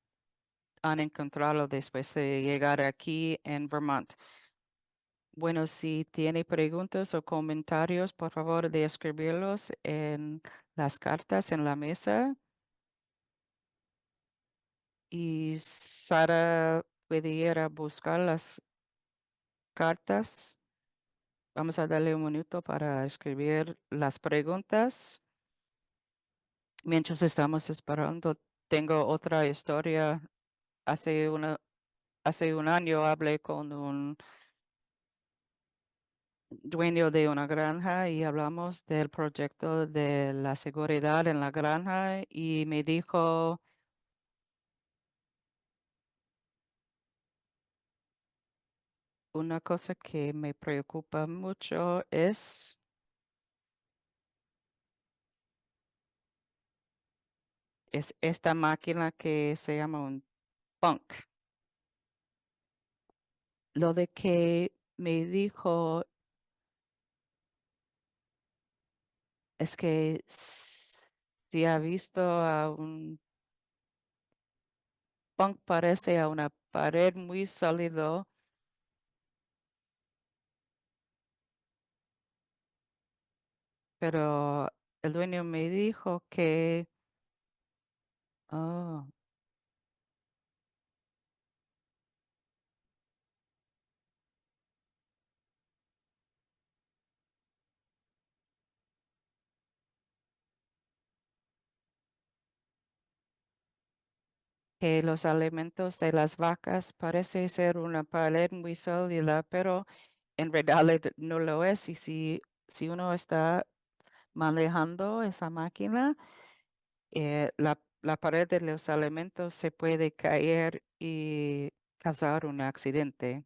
han encontrado después de llegar aquí en Vermont. Bueno, si tiene preguntas o comentarios, por favor de escribirlos en las cartas en la mesa. y Sara puede ir a buscar las cartas. Vamos a darle un minuto para escribir las preguntas. Mientras estamos esperando, tengo otra historia. Hace hace un año hablé con un dueño de una granja y hablamos del proyecto de la seguridad en la granja y me dijo una cosa que me preocupa mucho es esta máquina que se llama un punk. Lo de que me dijo es que si ha visto a un punk parece a una pared muy sólido, pero el dueño me dijo que, oh, que los alimentos de las vacas parece ser una pared muy sólida, pero en realidad no lo es. Y si uno está manejando esa máquina, la pared de los alimentos se puede caer y causar un accidente.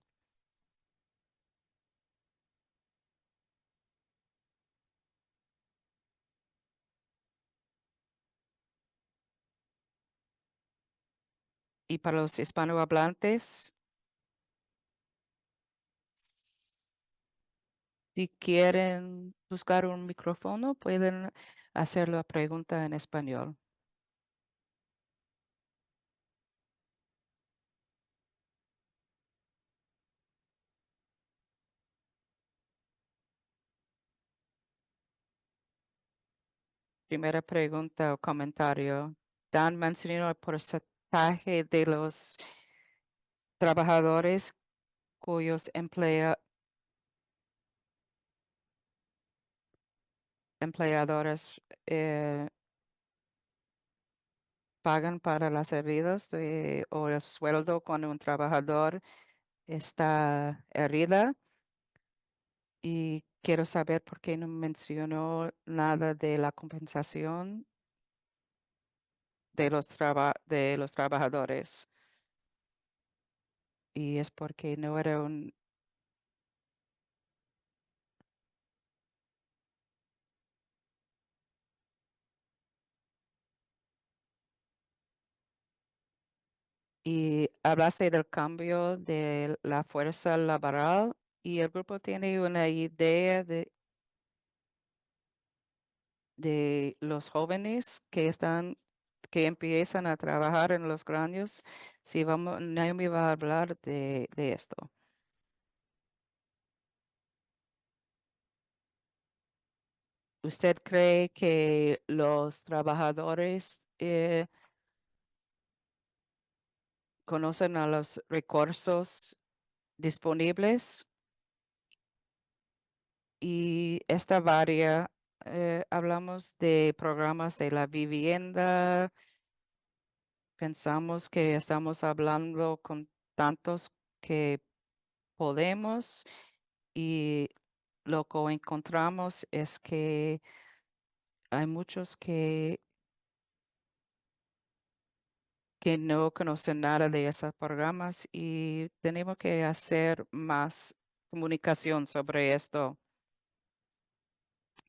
Y para los hispanohablantes, si quieren buscar un micrófono, pueden hacer la pregunta en español. Primera pregunta o comentario. Dan mencionó el porcentaje de los trabajadores cuyos empleadores pagan para las heridas o el sueldo cuando un trabajador está herida. Y quiero saber por qué no mencionó nada de la compensación de de los trabajadores. Y es porque no era un... Y hablaste del cambio de la fuerza laboral y el grupo tiene una idea de los jóvenes que empiezan a trabajar en los grandes. Si vamos, Naomi va a hablar de esto. ¿Usted cree que los trabajadores conocen a los recursos disponibles? Y esta varia, hablamos de programas de la vivienda, pensamos que estamos hablando con tantos que podemos y lo que encontramos es que hay muchos que no conocen nada de esos programas y tenemos que hacer más comunicación sobre esto.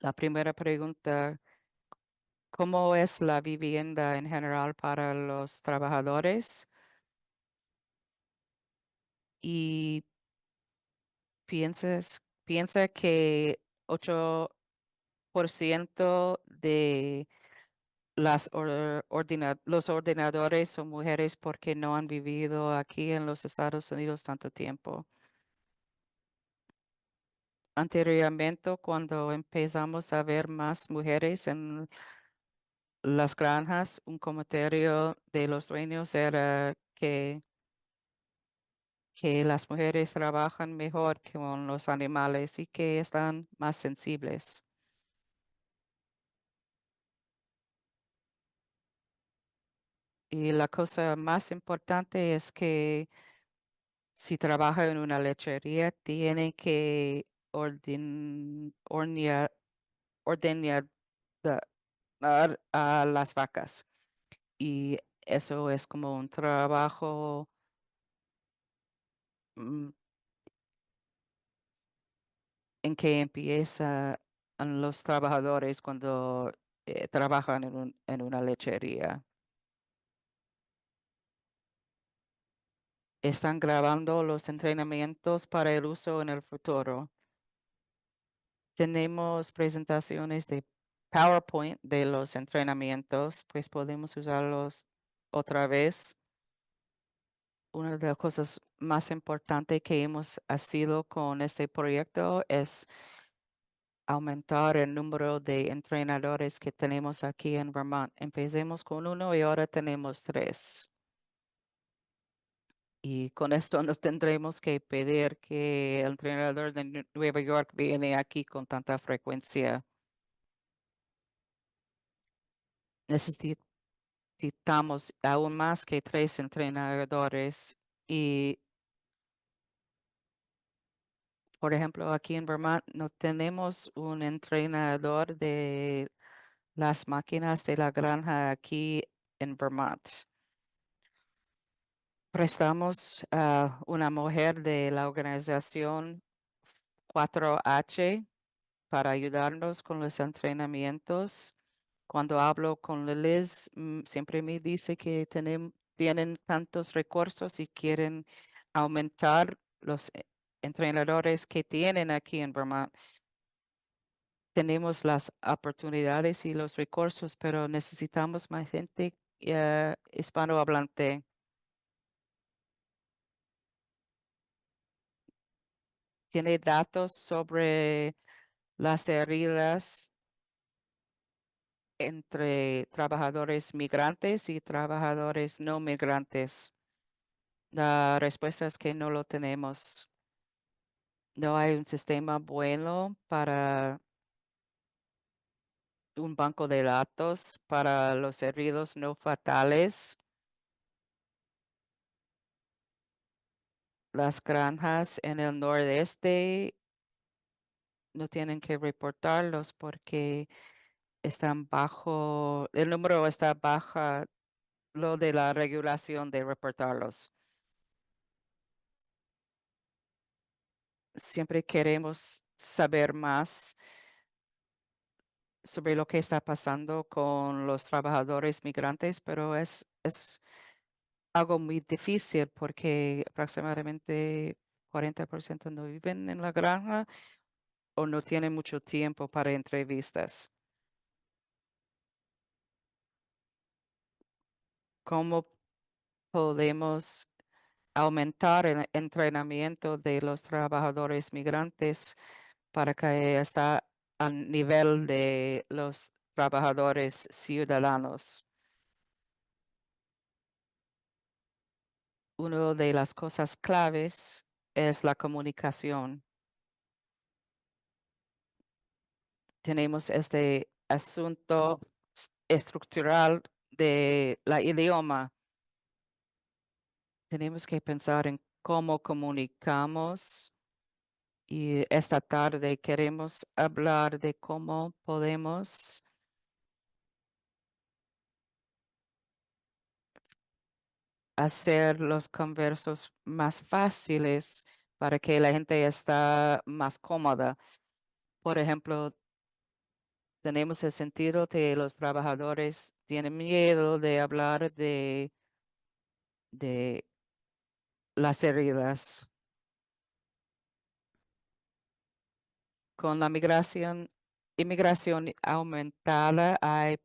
La primera pregunta, ¿cómo es la vivienda en general para los trabajadores? Y piensa que 8% de los ordenadores son mujeres porque no han vivido aquí en los Estados Unidos tanto tiempo. Anteriormente, cuando empezamos a ver más mujeres las granjas, un comentario de los dueños era que las mujeres trabajan mejor con los animales y que están más sensibles. Y la cosa más importante es que si trabaja en una lechería, tiene que ordeñar a las vacas. Y eso es como un trabajo mm, en que empieza en los trabajadores cuando trabajan en una lechería. Están grabando los entrenamientos para el uso en el futuro. Tenemos presentaciones de PowerPoint de los entrenamientos, pues podemos usarlos otra vez. Una de las cosas más importantes que hemos sido con este proyecto es aumentar el número de entrenadores que tenemos aquí en Vermont. Empecemos con uno y ahora tenemos tres. Y con esto no tendremos que pedir que el entrenador de Nueva York viene aquí con tanta frecuencia. Necesitamos aún más que tres entrenadores y, por ejemplo, aquí en Vermont no tenemos un entrenador de las máquinas de la granja aquí en Vermont. Prestamos a una mujer de la organización 4H para ayudarnos con los entrenamientos. Cuando hablo con Liz, siempre me dice que tienen tantos recursos y quieren aumentar los entrenadores que tienen aquí en Vermont. Tenemos las oportunidades y los recursos, pero necesitamos más gente hispanohablante. Tiene datos sobre las heridas entre trabajadores migrantes y trabajadores no migrantes. La respuesta es que no lo tenemos. No hay un sistema bueno para un banco de datos para los heridos no fatales. Las granjas en el nordeste no tienen que reportarlos porque están bajo, el número está baja lo de la regulación de reportarlos. Siempre queremos saber más sobre lo que está pasando con los trabajadores migrantes, pero es algo muy difícil porque aproximadamente 40% no viven en la granja o no tienen mucho tiempo para entrevistas. ¿Cómo podemos aumentar el entrenamiento de los trabajadores migrantes para que está al nivel de los trabajadores ciudadanos? Una de las cosas claves es la comunicación. Tenemos este asunto estructural de la idioma. Tenemos que pensar en cómo comunicamos y esta tarde queremos hablar de cómo podemos hacer los conversos más fáciles para que la gente esté más cómoda. Por ejemplo, tenemos el sentido que los trabajadores tienen miedo de hablar de las heridas. Con la inmigración aumentada, hay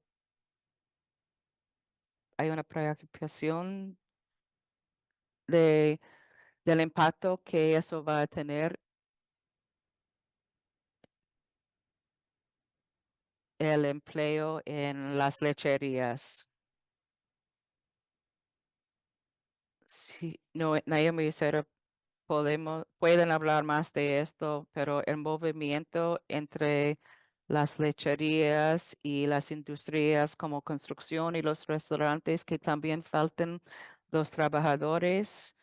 una preocupación de, del impacto que eso va a tener. el empleo en las lecherías. Sí, no, Naomi, Cera, pueden hablar más de esto, pero el movimiento entre las lecherías y las industrias como construcción y los restaurantes que también faltan los trabajadores.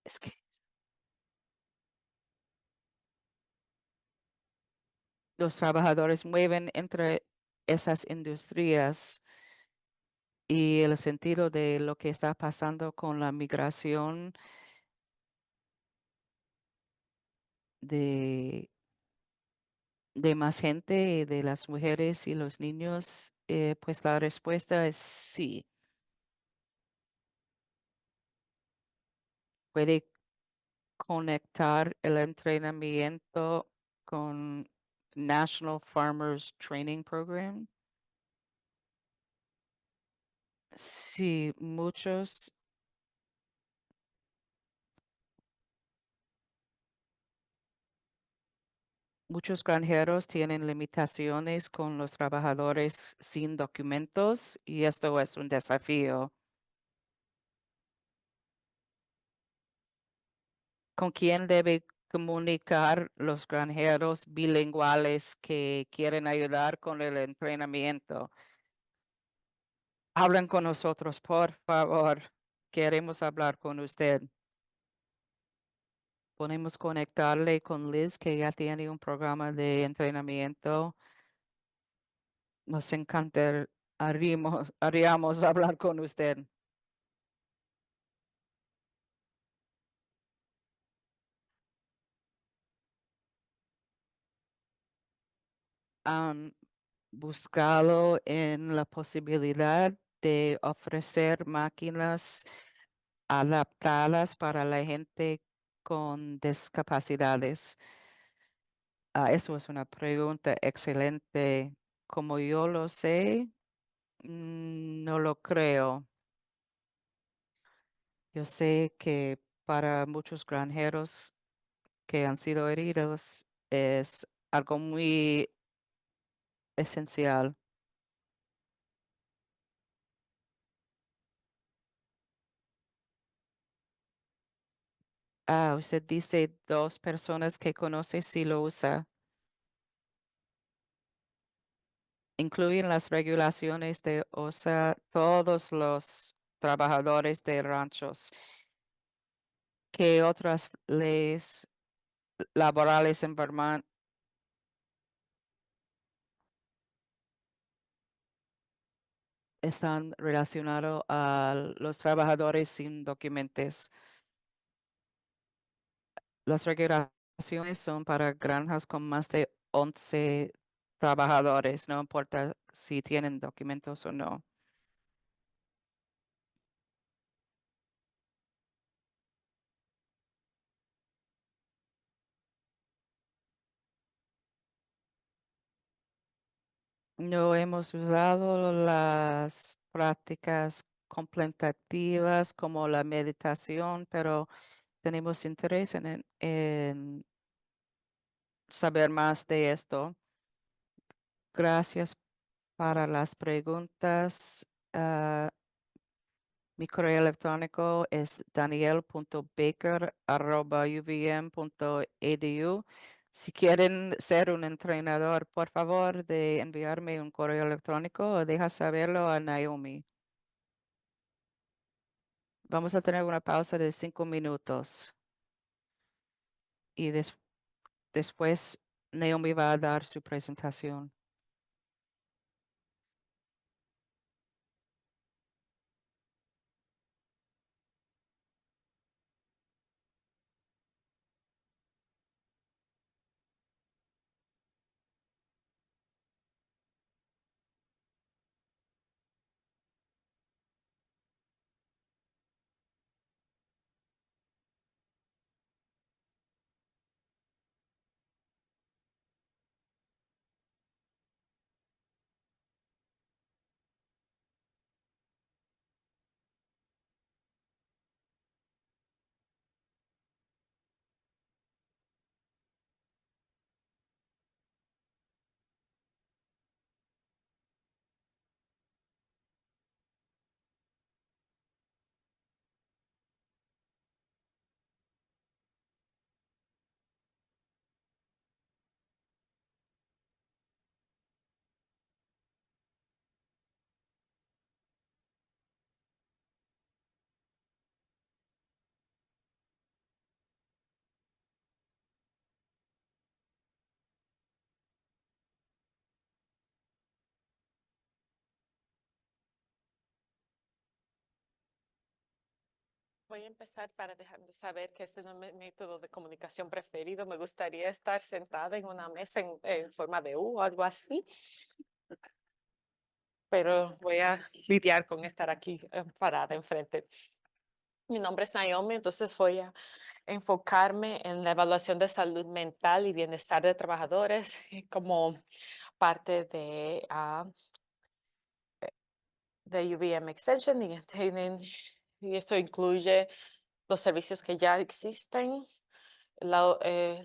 Es que los trabajadores mueven entre esas industrias y el sentido de lo que está pasando con la migración de, de más gente, de las mujeres y los niños, pues la respuesta es sí. Puede conectar el entrenamiento con National Farmers Training Program. Sí, muchos granjeros tienen limitaciones con los trabajadores sin documentos y esto es un desafío. ¿Con quién debe comunicar los granjeros bilingüales que quieren ayudar con el entrenamiento? Hablan con nosotros, por favor. Queremos hablar con usted. Podemos conectarle con Liz, que ya tiene un programa de entrenamiento. Nos haríamos hablar con usted. Han buscado en la posibilidad de ofrecer máquinas adaptadas para la gente con discapacidades. Eso es una pregunta excelente. Como yo lo sé, no lo creo. Yo sé que para muchos granjeros que han sido heridos es algo muy esencial. Usted dice dos personas que conoce si lo usa. Incluyen las regulaciones de OSA todos los trabajadores de ranchos. ¿Qué otras leyes laborales en Vermont están relacionados a los trabajadores sin documentos? Las regulaciones son para granjas con más de 11 trabajadores, no importa si tienen documentos o no. No hemos usado las prácticas contemplativas como la meditación, pero tenemos interés en saber más de esto. Gracias para las preguntas. Mi correo electrónico es daniel.baker@uvm.edu. Si quieren ser un entrenador, por favor, de enviarme un correo electrónico o deja saberlo a Naomi. Vamos a tener una pausa de 5 minutos y después Naomi va a dar su presentación. Voy a empezar para dejar de saber que este no es mi método de comunicación preferido. Me gustaría estar sentada en una mesa en forma de U o algo así, pero voy a lidiar con estar aquí parada enfrente. Mi nombre es Naomi, entonces voy a enfocarme en la evaluación de salud mental y bienestar de trabajadores como parte de UVM Extension y esto incluye los servicios que ya existen, la, eh,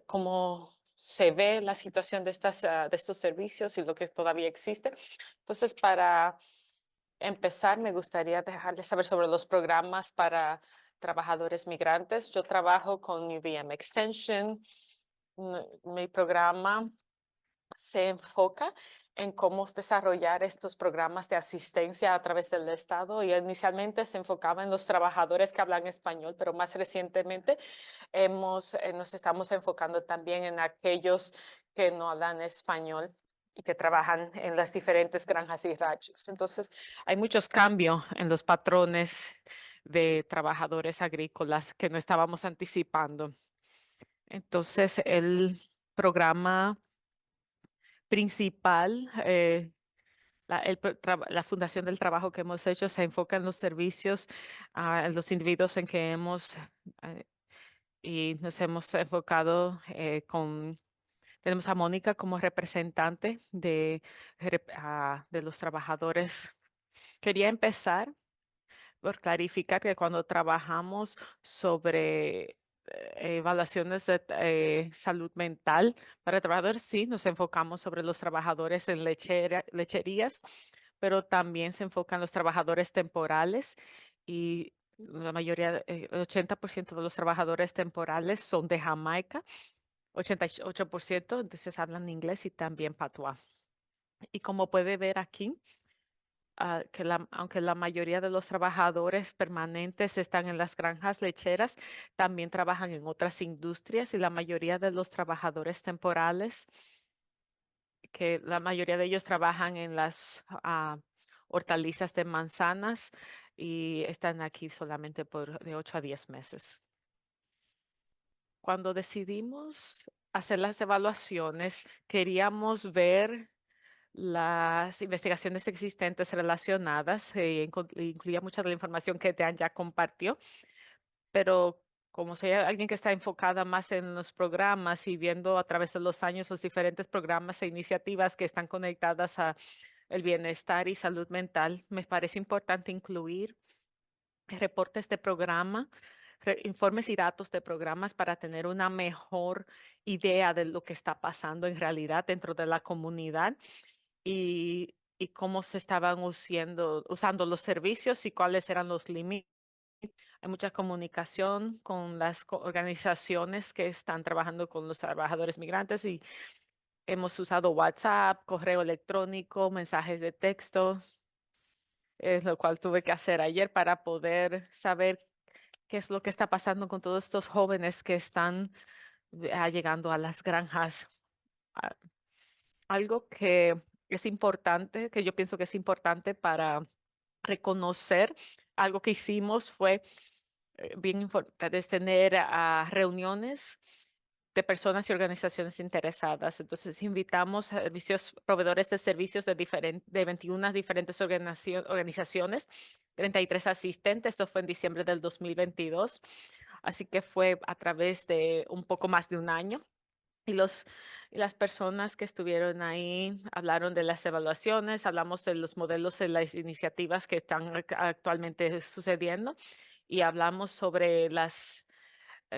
cómo se ve la situación de, de estos servicios y lo que todavía existe. Entonces, para empezar, me gustaría dejarles saber sobre los programas para trabajadores migrantes. Yo trabajo con UVM Extension. Mi programa se enfoca en cómo desarrollar estos programas de asistencia a través del Estado y inicialmente se enfocaba en los trabajadores que hablan español, pero más recientemente nos estamos enfocando también en aquellos que no hablan español y que trabajan en las diferentes granjas y ranchos. Entonces, hay muchos cambios en los patrones de trabajadores agrícolas que no estábamos anticipando. Entonces, el programa principal, la fundación del trabajo que hemos hecho se enfoca en los servicios a los individuos en que eh, y nos hemos enfocado tenemos a Mónica como representante de los trabajadores. Quería empezar por clarificar que cuando trabajamos sobre evaluaciones de salud mental para trabajadores, sí, nos enfocamos sobre los trabajadores en lecherías, pero también se enfocan los trabajadores temporales y la mayoría, el 80% de los trabajadores temporales son de Jamaica, 88%, entonces hablan inglés y también patuá. Y como puede ver aquí, aunque la mayoría de los trabajadores permanentes están en las granjas lecheras, también trabajan en otras industrias y la mayoría de los trabajadores temporales, que la mayoría de ellos trabajan en las hortalizas de manzanas y están aquí solamente por de 8 a 10 meses. Cuando decidimos hacer las evaluaciones, queríamos ver las investigaciones existentes relacionadas, incluía mucha de la información que Dan ya compartió, pero como soy alguien que está enfocada más en los programas y viendo a través de los años los diferentes programas e iniciativas que están conectadas a el bienestar y salud mental, me parece importante incluir reportes de programa, informes y datos de programas para tener una mejor idea de lo que está pasando en realidad dentro de la comunidad y cómo se estaban usando los servicios y cuáles eran los límites. Hay mucha comunicación con las organizaciones que están trabajando con los trabajadores migrantes y hemos usado WhatsApp, correo electrónico, mensajes de texto, lo cual tuve que hacer ayer para poder saber qué es lo que está pasando con todos estos jóvenes que están llegando a las granjas. Ah, Algo que es importante, que yo pienso que es importante para reconocer, algo que hicimos fue bien importante, es tener reuniones de personas y organizaciones interesadas. Entonces, invitamos a proveedores de servicios de 21 diferentes organizaciones, 33 asistentes. Esto fue en diciembre del 2022. Así que fue a través de un poco más de un año. Y y las personas que estuvieron ahí hablaron de las evaluaciones, hablamos de los modelos de las iniciativas que están actualmente sucediendo y hablamos sobre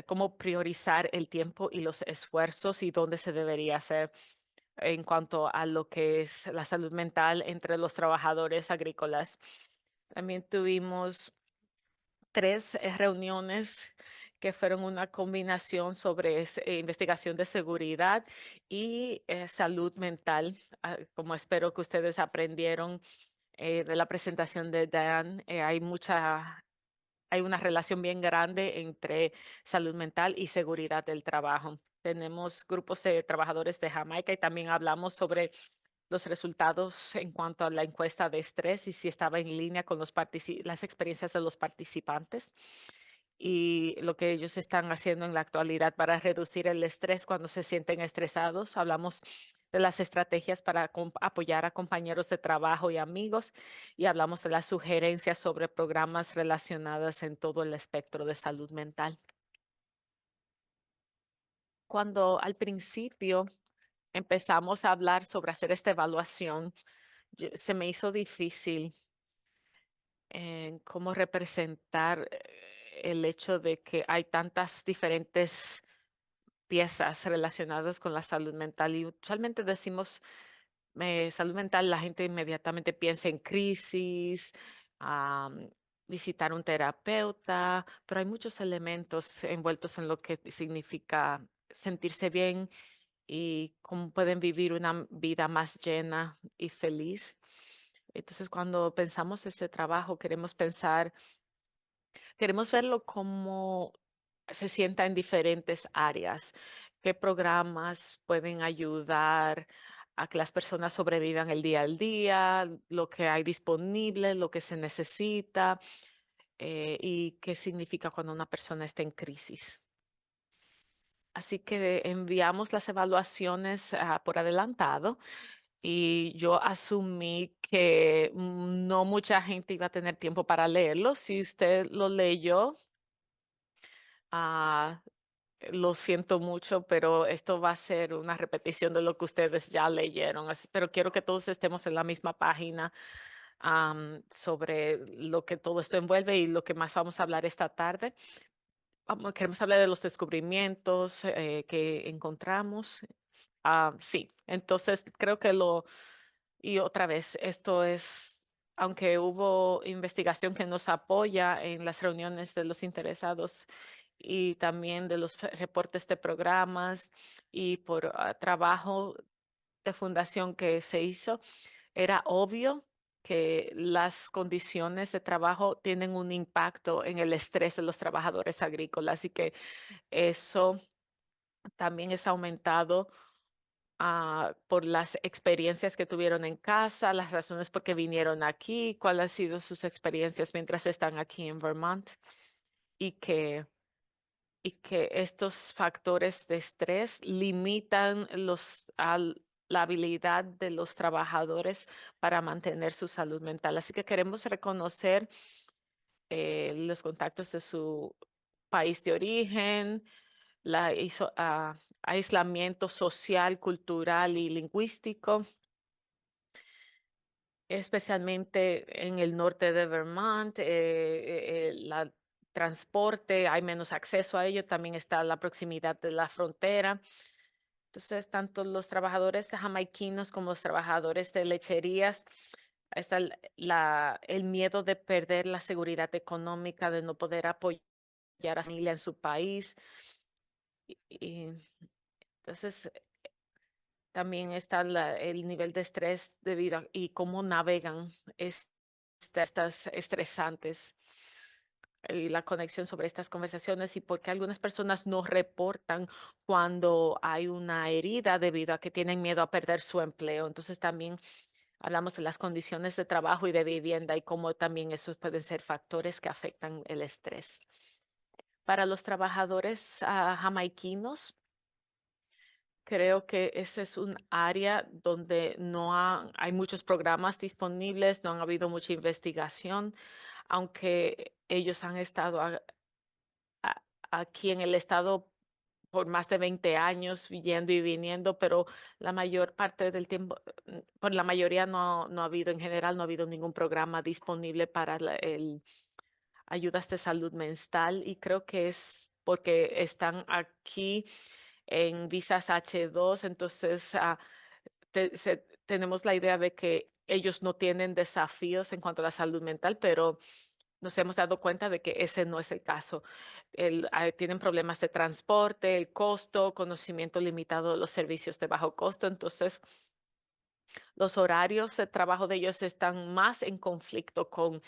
cómo priorizar el tiempo y los esfuerzos y dónde se debería hacer en cuanto a lo que es la salud mental entre los trabajadores agrícolas. También tuvimos tres reuniones que fueron una combinación sobre investigación de seguridad y salud mental, como espero que ustedes aprendieron de la presentación de Dan, hay una relación bien grande entre salud mental y seguridad del trabajo. Tenemos grupos de trabajadores de Jamaica y también hablamos sobre los resultados en cuanto a la encuesta de estrés y si estaba en línea con las experiencias de los participantes y lo que ellos están haciendo en la actualidad para reducir el estrés cuando se sienten estresados. Hablamos de las estrategias para apoyar a compañeros de trabajo y amigos y hablamos de las sugerencias sobre programas relacionados en todo el espectro de salud mental. Cuando al principio empezamos a hablar sobre hacer esta evaluación, se me hizo difícil en cómo representar el hecho de que hay tantas diferentes piezas relacionadas con la salud mental y usualmente decimos salud mental, la gente inmediatamente piensa en crisis, am, visitar un terapeuta, pero hay muchos elementos envueltos en lo que significa sentirse bien y cómo pueden vivir una vida más llena y feliz. Entonces, cuando pensamos ese trabajo, queremos verlo como se sienta en diferentes áreas, qué programas pueden ayudar a que las personas sobrevivan el día al día, lo que hay disponible, lo que se necesita, y qué significa cuando una persona está en crisis. Así que enviamos las evaluaciones por adelantado y yo asumí que no mucha gente iba a tener tiempo para leerlo. Si usted lo leyó, ah, lo siento mucho, pero esto va a ser una repetición de lo que ustedes ya leyeron. Pero quiero que todos estemos en la misma página sobre lo que todo esto envuelve y lo que más vamos a hablar esta tarde. Queremos hablar de los descubrimientos que encontramos. Sí, entonces creo que y otra vez, esto es, aunque hubo investigación que nos apoya en las reuniones de los interesados y también de los reportes de programas y por trabajo de fundación que se hizo, era obvio que las condiciones de trabajo tienen un impacto en el estrés de los trabajadores agrícolas y que eso también es aumentado por las experiencias que tuvieron en casa, las razones por qué vinieron aquí, cuáles han sido sus experiencias mientras están aquí en Vermont y que estos factores de estrés limitan la habilidad de los trabajadores para mantener su salud mental. Así que queremos reconocer los contactos de su país de origen, aislamiento social, cultural y lingüístico, especialmente en el norte de Vermont, la transporte, hay menos acceso a ello, también está la proximidad de la frontera. Entonces, tanto los trabajadores de jamaiquinos como los trabajadores de lecherías, está el miedo de perder la seguridad económica, de no poder apoyar a su familia en su país. Y entonces, también está el nivel de estrés debido y cómo navegan estas estresantes y la conexión sobre estas conversaciones y por qué algunas personas no reportan cuando hay una herida debido a que tienen miedo a perder su empleo. Entonces también hablamos de las condiciones de trabajo y de vivienda y cómo también esos pueden ser factores que afectan el estrés. Para los trabajadores jamaiquinos, creo que ese es un área donde hay muchos programas disponibles, no han habido mucha investigación, aunque ellos han estado a- aquí en el estado por más de 20 años, yendo y viniendo, pero la mayor parte del tiempo, por la mayoría no ha habido, en general, no ha habido ningún programa disponible para el ayudas de salud mental y creo que es porque están aquí en visas H2, entonces tenemos la idea de que ellos no tienen desafíos en cuanto a la salud mental, pero nos hemos dado cuenta de que ese no es el caso. Tienen problemas de transporte, el costo, conocimiento limitado de los servicios de bajo costo, entonces los horarios de trabajo de ellos están más en conflicto con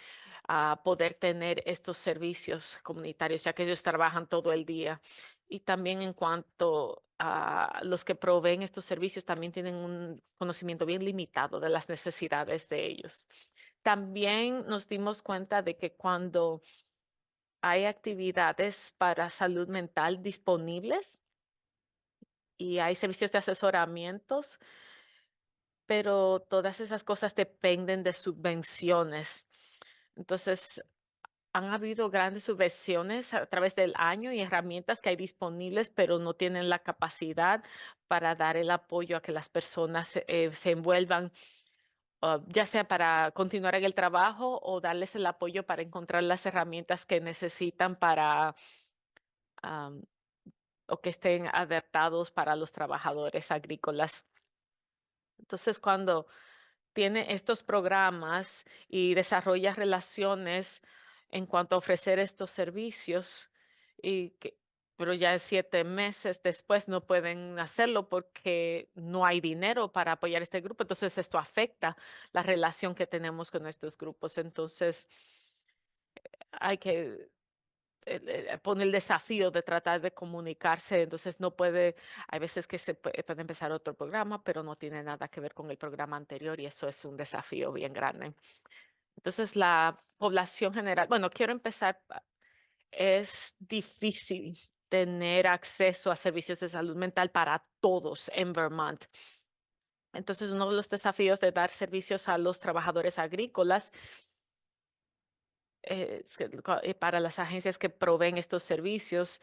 poder tener estos servicios comunitarios, ya que ellos trabajan todo el día. Y también en cuanto los que proveen estos servicios también tienen un conocimiento bien limitado de las necesidades de ellos. También nos dimos cuenta de que cuando hay actividades para salud mental disponibles y hay servicios de asesoramientos, pero todas esas cosas dependen de subvenciones. Entonces, han habido grandes subvenciones a través del año y herramientas que hay disponibles, pero no tienen la capacidad para dar el apoyo a que las personas se envuelvan, ya sea para continuar en el trabajo o darles el apoyo para encontrar las herramientas que necesitan para am, o que estén adaptados para los trabajadores agrícolas. Entonces, cuando tiene estos programas y desarrolla relaciones en cuanto a ofrecer estos servicios, pero ya 7 meses después no pueden hacerlo porque no hay dinero para apoyar este grupo. Entonces, esto afecta la relación que tenemos con estos grupos. Entonces, hay que pone el desafío de tratar de comunicarse, entonces no puede, hay veces que puede empezar otro programa, pero no tiene nada que ver con el programa anterior y eso es un desafío bien grande. Entonces, la población general, bueno, quiero empezar, es difícil tener acceso a servicios de salud mental para todos en Vermont. Entonces, uno de los desafíos de dar servicios a los trabajadores agrícolas para las agencias que proveen estos servicios,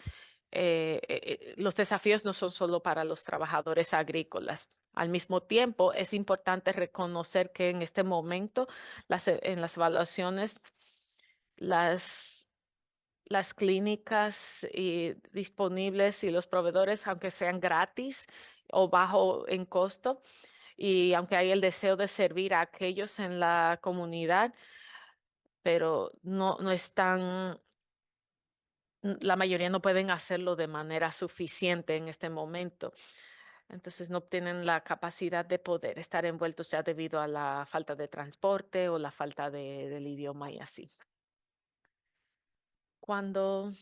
los desafíos no son solo para los trabajadores agrícolas. Al mismo tiempo, es importante reconocer que en este momento, en las evaluaciones, las, las clínicas disponibles y los proveedores, aunque sean gratis o bajo en costo, y aunque hay el deseo de servir a aquellos en la comunidad, pero no están la mayoría no pueden hacerlo de manera suficiente en este momento. Entonces no tienen la capacidad de poder estar envueltos ya debido a la falta de transporte o la falta del idioma y así. Cuando,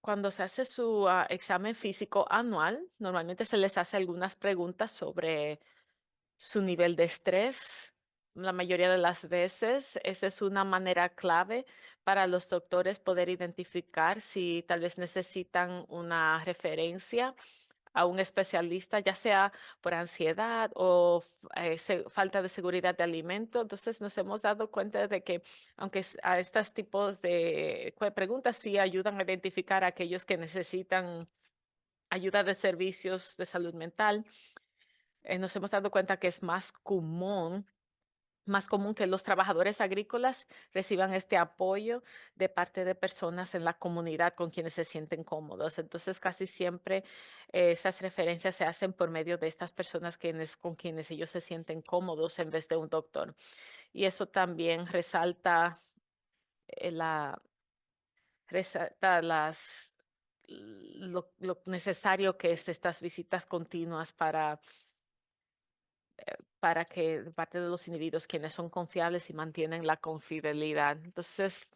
cuando se hace su examen físico anual, normalmente se les hace algunas preguntas sobre su nivel de estrés. La mayoría de las veces, esa es una manera clave para los doctores poder identificar si tal vez necesitan una referencia a un especialista, ya sea por ansiedad o falta de seguridad de alimento. Entonces nos hemos dado cuenta de que aunque a estos tipos de preguntas sí ayudan a identificar a aquellos que necesitan ayuda de servicios de salud mental, nos hemos dado cuenta que es más común que los trabajadores agrícolas reciban este apoyo de parte de personas en la comunidad con quienes se sienten cómodos. Entonces, casi siempre esas referencias se hacen por medio de estas personas con quienes ellos se sienten cómodos en vez de un doctor. Y eso también eh, la, resalta lo necesario que es estas visitas continuas para que de parte de los individuos quienes son confiables y mantienen la confidencialidad. Entonces,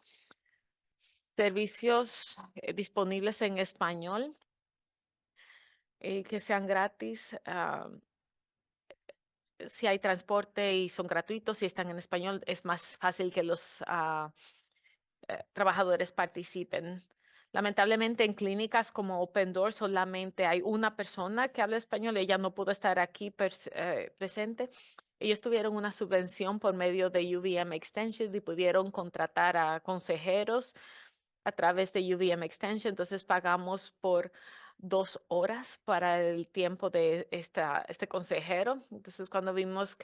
servicios disponibles en español que sean gratis. Si hay transporte y son gratuitos, si están en español, es más fácil que los trabajadores participen. Lamentablemente en clínicas como Open Door solamente hay una persona que habla español. Ella no pudo estar aquí presente. Ellos tuvieron una subvención por medio de UVM Extension y pudieron contratar a consejeros a través de UVM Extension. Entonces pagamos por 2 horas para el tiempo de este consejero. Entonces cuando vimos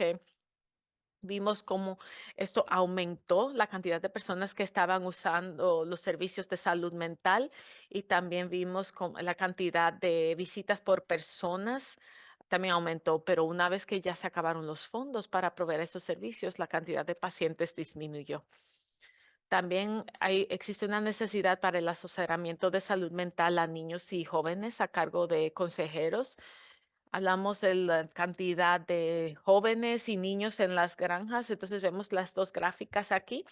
cómo esto aumentó la cantidad de personas que estaban usando los servicios de salud mental y también vimos la cantidad de visitas por personas también aumentó, pero una vez que ya se acabaron los fondos para proveer esos servicios, la cantidad de pacientes disminuyó. También existe una necesidad para el asesoramiento de salud mental a niños y jóvenes a cargo de consejeros. Hablamos de la cantidad de jóvenes y niños en las granjas, entonces vemos las dos gráficas aquí.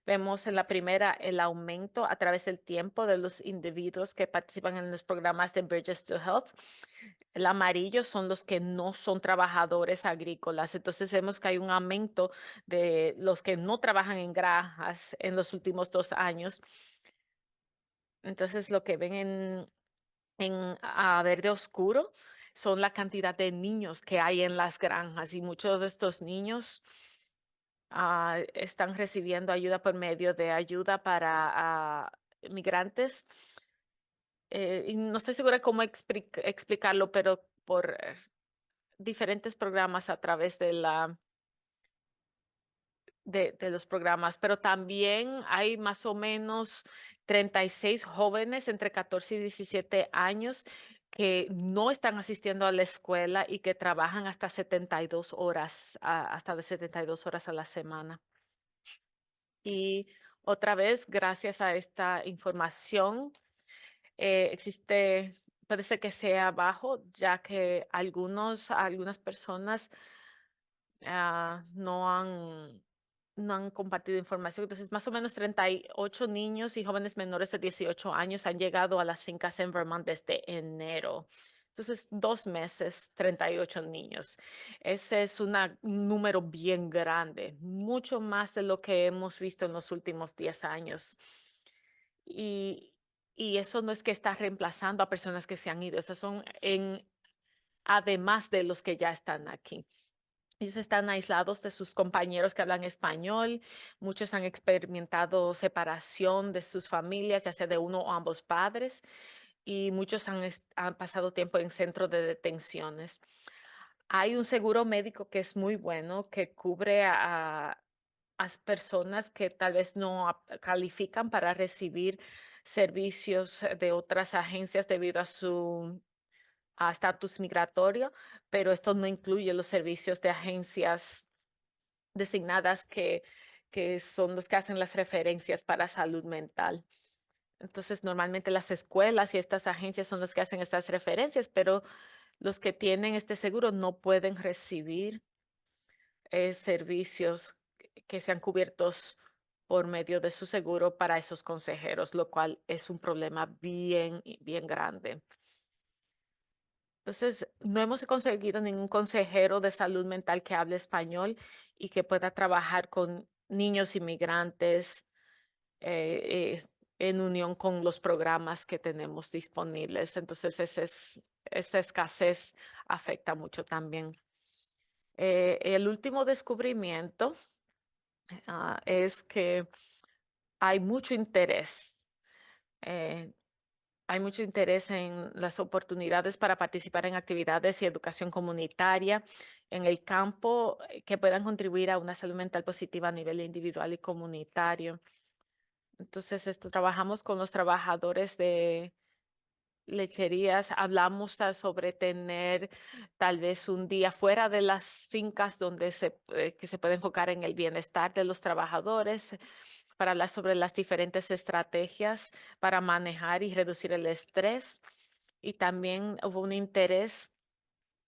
Vemos en la primera el aumento a través del tiempo de los individuos que participan en los programas de Bridges to Health. El amarillo son los que no son trabajadores agrícolas. Entonces vemos que hay un aumento de los que no trabajan en granjas en los últimos 2 años. Entonces lo que ven en verde oscuro son la cantidad de niños que hay en las granjas y muchos de estos niños están recibiendo ayuda por medio de ayuda para migrantes. Y no estoy segura cómo explicarlo, pero por diferentes programas a través de los programas, pero también hay más o menos 36 jóvenes entre 14 y 17 años que no están asistiendo a la escuela y que trabajan hasta 72 horas, hasta de 72 horas a la semana. Y otra vez, gracias a esta información, parece que sea bajo, ya que algunas personas no han compartido información. Entonces, más o menos 38 niños y jóvenes menores de 18 años han llegado a las fincas en Vermont desde enero. Entonces, 2 meses, 38 niños. Ese es un número bien grande, mucho más de lo que hemos visto en los últimos 10 años. Y, y eso no es que está reemplazando a personas que se han ido, esas son además de los que ya están aquí. Ellos están aislados de sus compañeros que hablan español. Muchos han experimentado separación de sus familias, ya sea de uno o ambos padres, y muchos han pasado tiempo en centros de detenciones. Hay un seguro médico que es muy bueno, que cubre a personas que tal vez no califican para recibir servicios de otras agencias debido a su estatus migratorio, pero esto no incluye los servicios de agencias designadas que son los que hacen las referencias para salud mental. Entonces, normalmente las escuelas y estas agencias son los que hacen estas referencias, pero los que tienen este seguro no pueden recibir servicios que sean cubiertos por medio de su seguro para esos consejeros, lo cual es un problema bien, bien grande. Entonces, no hemos conseguido ningún consejero de salud mental que hable español y que pueda trabajar con niños inmigrantes en unión con los programas que tenemos disponibles. Entonces, esa escasez afecta mucho también. El último descubrimiento es que hay mucho interés. eh, Hay mucho interés en las oportunidades para participar en actividades y educación comunitaria en el campo que puedan contribuir a una salud mental positiva a nivel individual y comunitario. Entonces, trabajamos con los trabajadores de lecherías, hablamos sobre tener tal vez un día fuera de las fincas donde que se puede enfocar en el bienestar de los trabajadores, para hablar sobre las diferentes estrategias para manejar y reducir el estrés. Y también hubo un interés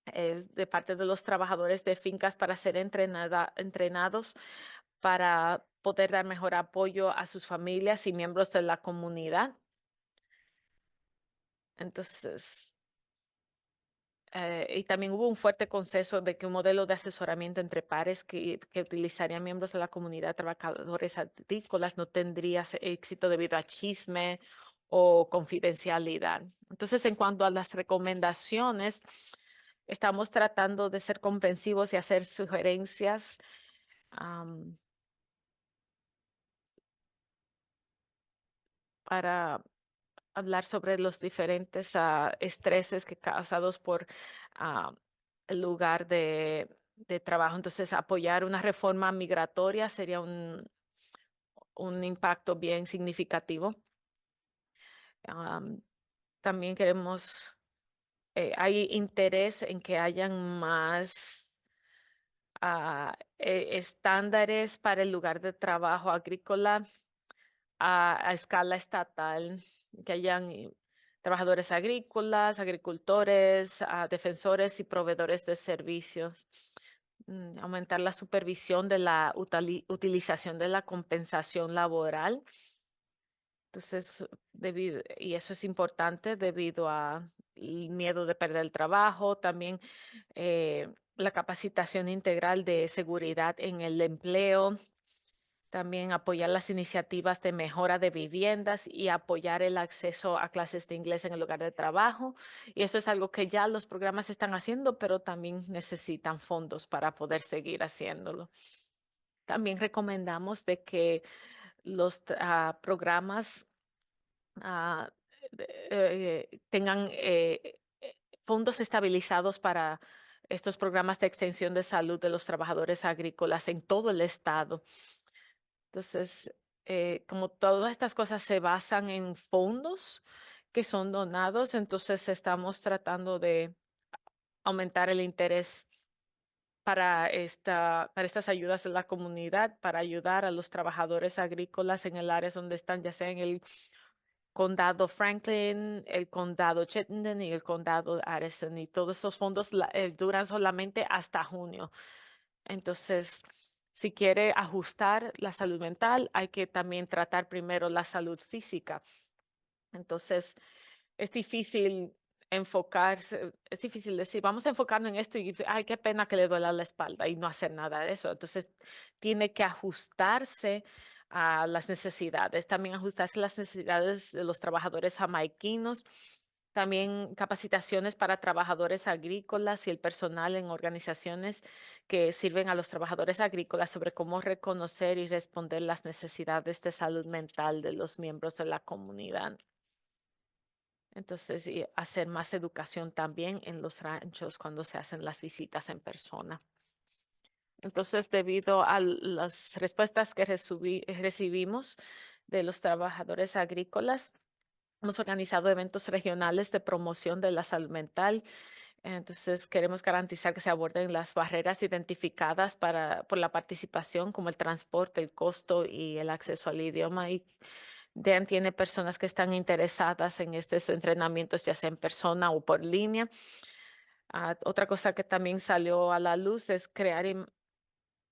de parte de los trabajadores de fincas para ser entrenados para poder dar mejor apoyo a sus familias y miembros de la comunidad. Entonces, y también hubo un fuerte consenso de que un modelo de asesoramiento entre pares que utilizarían miembros de la comunidad trabajadores agrícolas no tendría éxito debido a chisme o confidencialidad. Entonces, en cuanto a las recomendaciones, estamos tratando de ser comprensivos y hacer sugerencias para hablar sobre los diferentes estreses que causados por ah, el lugar de trabajo. Entonces, apoyar una reforma migratoria sería un impacto bien significativo. Am, También hay interés en que hayan más estándares para el lugar de trabajo agrícola a escala estatal, que hayan trabajadores agrícolas, agricultores, defensores y proveedores de servicios. aumentar la supervisión de la utilización de la compensación laboral. Entonces, y eso es importante debido a el miedo de perder el trabajo, también la capacitación integral de seguridad en el empleo, también apoyar las iniciativas de mejora de viviendas y apoyar el acceso a clases de inglés en el lugar de trabajo. Y eso es algo que ya los programas están haciendo, pero también necesitan fondos para poder seguir haciéndolo. También recomendamos de que los programas ah, tengan fondos estabilizados para estos programas de extensión de salud de los trabajadores agrícolas en todo el estado. Entonces, como todas estas cosas se basan en fondos que son donados, entonces estamos tratando de aumentar el interés para estas ayudas de la comunidad, para ayudar a los trabajadores agrícolas en el área donde están, ya sea en el condado Franklin, el condado Chittenden y el condado Addison. Y todos esos fondos duran solamente hasta junio. Entonces, si quiere ajustar la salud mental, hay que también tratar primero la salud física. Entonces, es difícil enfocarse, es difícil decir, vamos a enfocarnos en esto y, ay, qué pena que le duela la espalda y no hacer nada de eso. Entonces, tiene que ajustarse a las necesidades, también ajustarse a las necesidades de los trabajadores jamaiquinos, también capacitaciones para trabajadores agrícolas y el personal en organizaciones que sirven a los trabajadores agrícolas sobre cómo reconocer y responder las necesidades de salud mental de los miembros de la comunidad. Entonces, y hacer más educación también en los ranchos cuando se hacen las visitas en persona. Entonces, debido a las respuestas que recibimos de los trabajadores agrícolas, hemos organizado eventos regionales de promoción de la salud mental. Entonces, queremos garantizar que se aborden las barreras identificadas por la participación, como el transporte, el costo y el acceso al idioma. Y Dan tiene personas que están interesadas en estos entrenamientos, ya sea en persona o por línea. Otra cosa que también salió a la luz es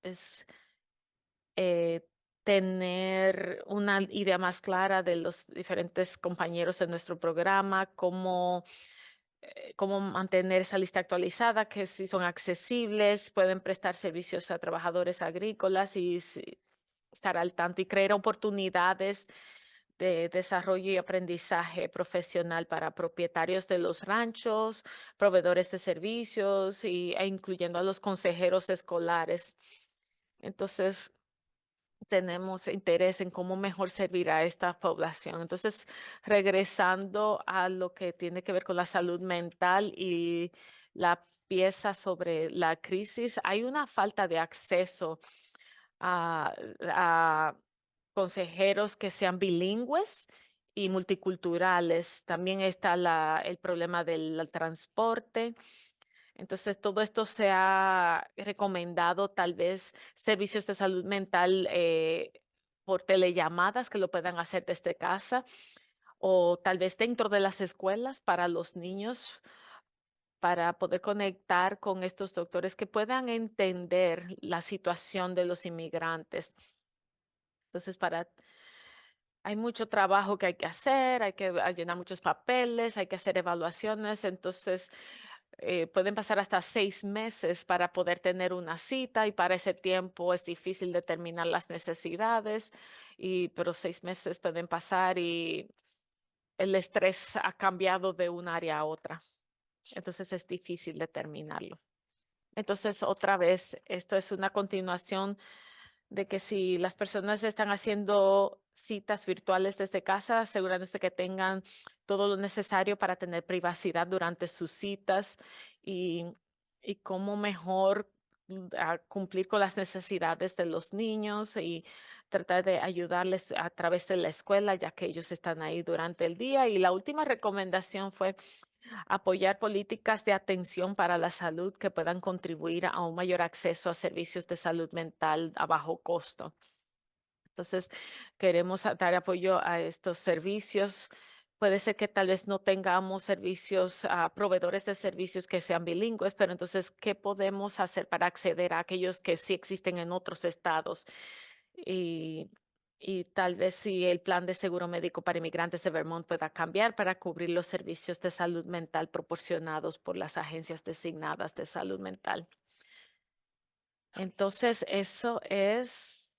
es eh, tener una idea más clara de los diferentes compañeros en nuestro programa, cómo mantener esa lista actualizada, que si son accesibles, pueden prestar servicios a trabajadores agrícolas y estar al tanto y crear oportunidades de desarrollo y aprendizaje profesional para propietarios de los ranchos, proveedores de servicios e incluyendo a los consejeros escolares. Entonces, tenemos interés en cómo mejor servir a esta población. Entonces, regresando a lo que tiene que ver con la salud mental y la pieza sobre la crisis, hay una falta de acceso a consejeros que sean bilingües y multiculturales. También está el problema del transporte. Entonces, todo esto se ha recomendado, tal vez servicios de salud mental por telellamadas que lo puedan hacer desde casa o tal vez dentro de las escuelas para los niños, para poder conectar con estos doctores que puedan entender la situación de los inmigrantes. Entonces, hay mucho trabajo que hay que hacer, hay que llenar muchos papeles, hay que hacer evaluaciones. Entonces, pueden pasar hasta 6 meses para poder tener una cita y para ese tiempo es difícil determinar las necesidades, pero 6 meses pueden pasar y el estrés ha cambiado de un área a otra. Entonces es difícil determinarlo. Entonces, otra vez, esto es una continuación de que si las personas están haciendo citas virtuales desde casa, asegurándose que tengan todo lo necesario para tener privacidad durante sus citas y, y cómo mejor cumplir con las necesidades de los niños y tratar de ayudarles a través de la escuela, ya que ellos están ahí durante el día. Y la última recomendación fue apoyar políticas de atención para la salud que puedan contribuir a un mayor acceso a servicios de salud mental a bajo costo. Entonces, queremos dar apoyo a estos servicios. puede ser que tal vez no tengamos servicios, proveedores de servicios que sean bilingües, pero entonces, ¿qué podemos hacer para acceder a aquellos que sí existen en otros estados? Y, y tal vez si el plan de seguro médico para inmigrantes de Vermont pueda cambiar para cubrir los servicios de salud mental proporcionados por las agencias designadas de salud mental. Entonces, eso es...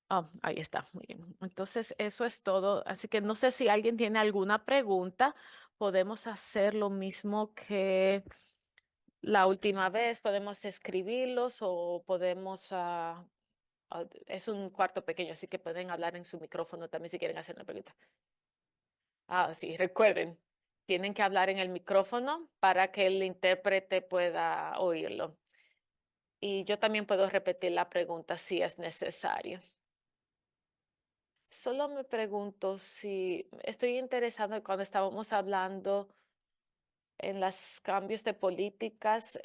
Oh, ahí está, muy bien. Entonces, eso es todo. Así que no sé si alguien tiene alguna pregunta. Podemos hacer lo mismo que la última vez. Podemos escribirlos o podemos... es un cuarto pequeño, así que pueden hablar en su micrófono también si quieren hacer una pregunta. Sí, recuerden, tienen que hablar en el micrófono para que el intérprete pueda oírlo. Y yo también puedo repetir la pregunta si es necesario. Solo me pregunto si estoy interesado cuando estábamos hablando en los cambios de políticas,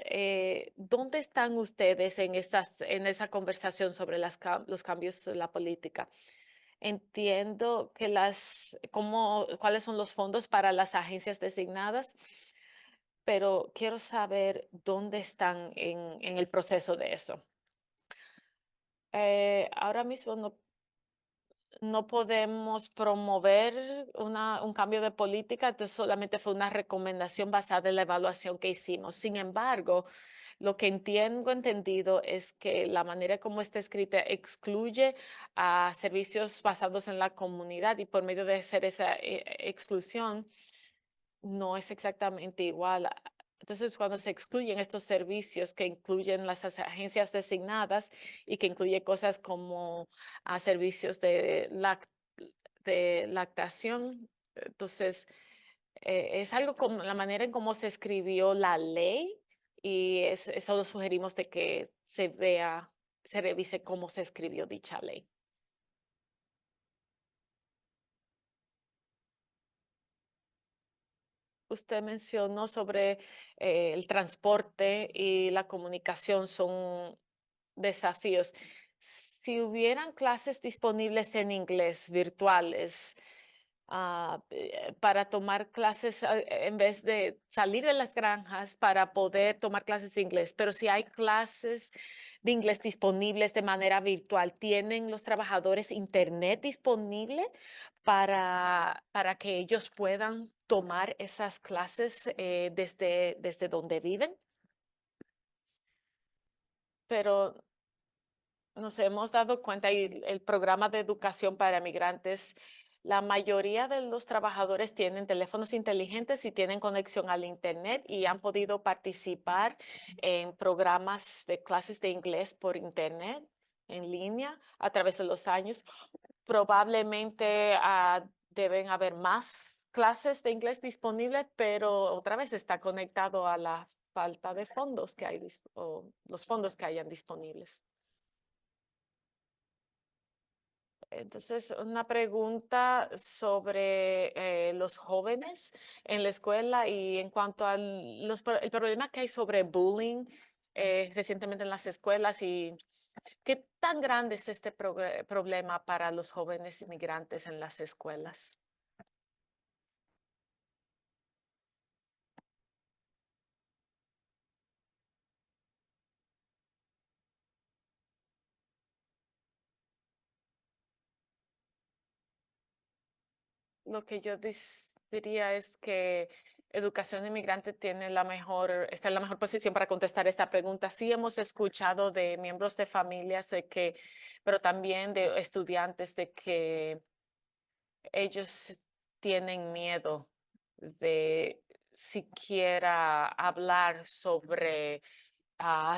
¿dónde están ustedes en en esa conversación sobre los cambios de la política? Entiendo que cuáles son los fondos para las agencias designadas, pero quiero saber dónde están en el proceso de eso. Ahora mismo no podemos promover un cambio de política, entonces solamente fue una recomendación basada en la evaluación que hicimos. Sin embargo, lo que entendido es que la manera como está escrita excluye a servicios basados en la comunidad y por medio de hacer esa exclusión no es exactamente igual. Entonces, cuando se excluyen estos servicios que incluyen las agencias designadas y que incluye cosas como servicios de lactación, entonces es algo como la manera en cómo se escribió la ley y eso lo sugerimos de que se revise cómo se escribió dicha ley. Usted mencionó sobre el transporte y la comunicación son desafíos. Si hubieran clases disponibles en inglés virtuales, para tomar clases en vez de salir de las granjas para poder tomar clases de inglés, pero si hay clases de inglés disponibles de manera virtual, ¿tienen los trabajadores internet disponible para que ellos puedan tomar esas clases desde donde viven? Pero nos hemos dado cuenta y el programa de educación para migrantes, la mayoría de los trabajadores tienen teléfonos inteligentes y tienen conexión al internet y han podido participar en programas de clases de inglés por internet en línea a través de los años. Probablemente deben haber más clases de inglés disponibles, pero otra vez está conectado a la falta de fondos que hay o los fondos que hayan disponibles. Entonces, una pregunta sobre los jóvenes en la escuela y en cuanto al el problema que hay sobre bullying recientemente en las escuelas y qué tan grande es este problema para los jóvenes inmigrantes en las escuelas. Lo que yo diría es que Educación Inmigrante está en la mejor posición para contestar esta pregunta. Sí hemos escuchado de miembros de familias pero también de estudiantes de que ellos tienen miedo de siquiera hablar sobre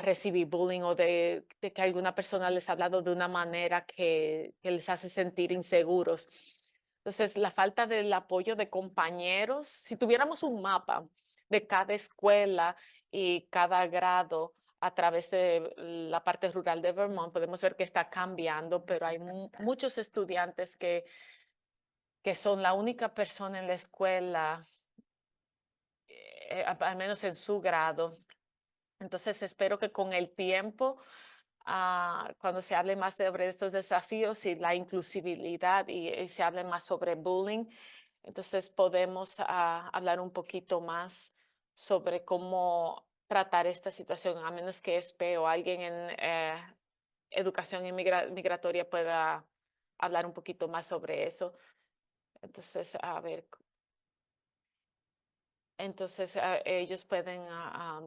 recibir bullying o de que alguna persona les ha hablado de una manera que les hace sentir inseguros. Entonces, la falta del apoyo de compañeros, si tuviéramos un mapa de cada escuela y cada grado a través de la parte rural de Vermont, podemos ver que está cambiando, pero hay muchos estudiantes que son la única persona en la escuela, al menos en su grado. Entonces, espero que con el tiempo, cuando se hable más sobre estos desafíos y la inclusibilidad y se hable más sobre bullying, Entonces podemos hablar un poquito más sobre cómo tratar esta situación, a menos que ESPE o alguien en educación migratoria pueda hablar un poquito más sobre eso. Entonces, a ver, entonces ellos pueden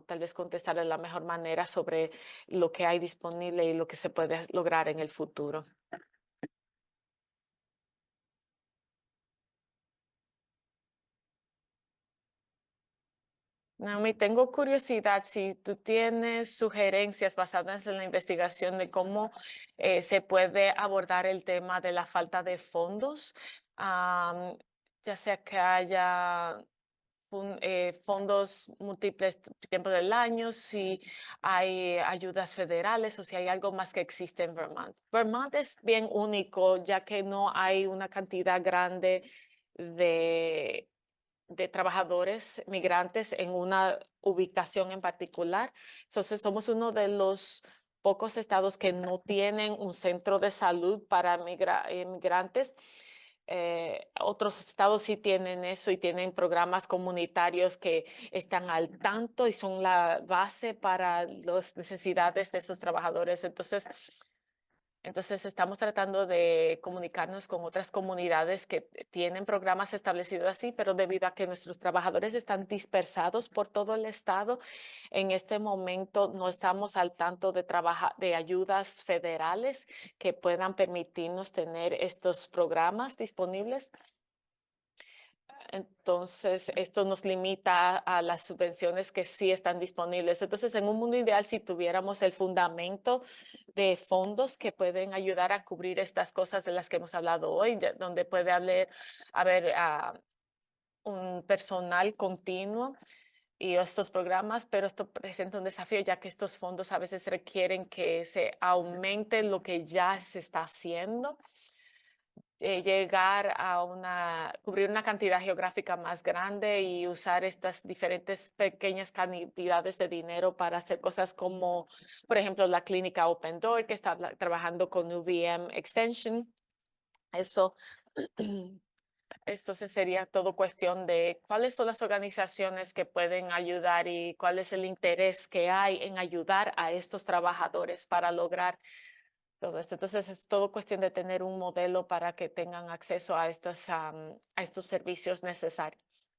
tal vez contestar de la mejor manera sobre lo que hay disponible y lo que se puede lograr en el futuro. Naomi, tengo curiosidad si tú tienes sugerencias basadas en la investigación de cómo se puede abordar el tema de la falta de fondos, ya sea que haya fondos múltiples tiempos del año, si hay ayudas federales o si hay algo más que existe en Vermont. Vermont es bien único ya que no hay una cantidad grande de trabajadores migrantes en una ubicación en particular. Entonces, somos uno de los pocos estados que no tienen un centro de salud para migrantes. Otros estados sí tienen eso y tienen programas comunitarios que están al tanto y son la base para las necesidades de esos trabajadores. Entonces, estamos tratando de comunicarnos con otras comunidades que tienen programas establecidos así, pero debido a que nuestros trabajadores están dispersados por todo el estado, en este momento no estamos al tanto de ayudas federales que puedan permitirnos tener estos programas disponibles. Entonces, esto nos limita a las subvenciones que sí están disponibles. Entonces, en un mundo ideal, si tuviéramos el fundamento de fondos que pueden ayudar a cubrir estas cosas de las que hemos hablado hoy, donde puede haber un personal continuo y estos programas, pero esto presenta un desafío ya que estos fondos a veces requieren que se aumente lo que ya se está haciendo, llegar a cubrir una cantidad geográfica más grande y usar estas diferentes pequeñas cantidades de dinero para hacer cosas como, por ejemplo, la clínica Open Door, que está trabajando con UVM Extension. Eso, entonces sería todo cuestión de cuáles son las organizaciones que pueden ayudar y cuál es el interés que hay en ayudar a estos trabajadores para lograr todo esto. Entonces, es todo cuestión de tener un modelo para que tengan acceso a estos servicios necesarios.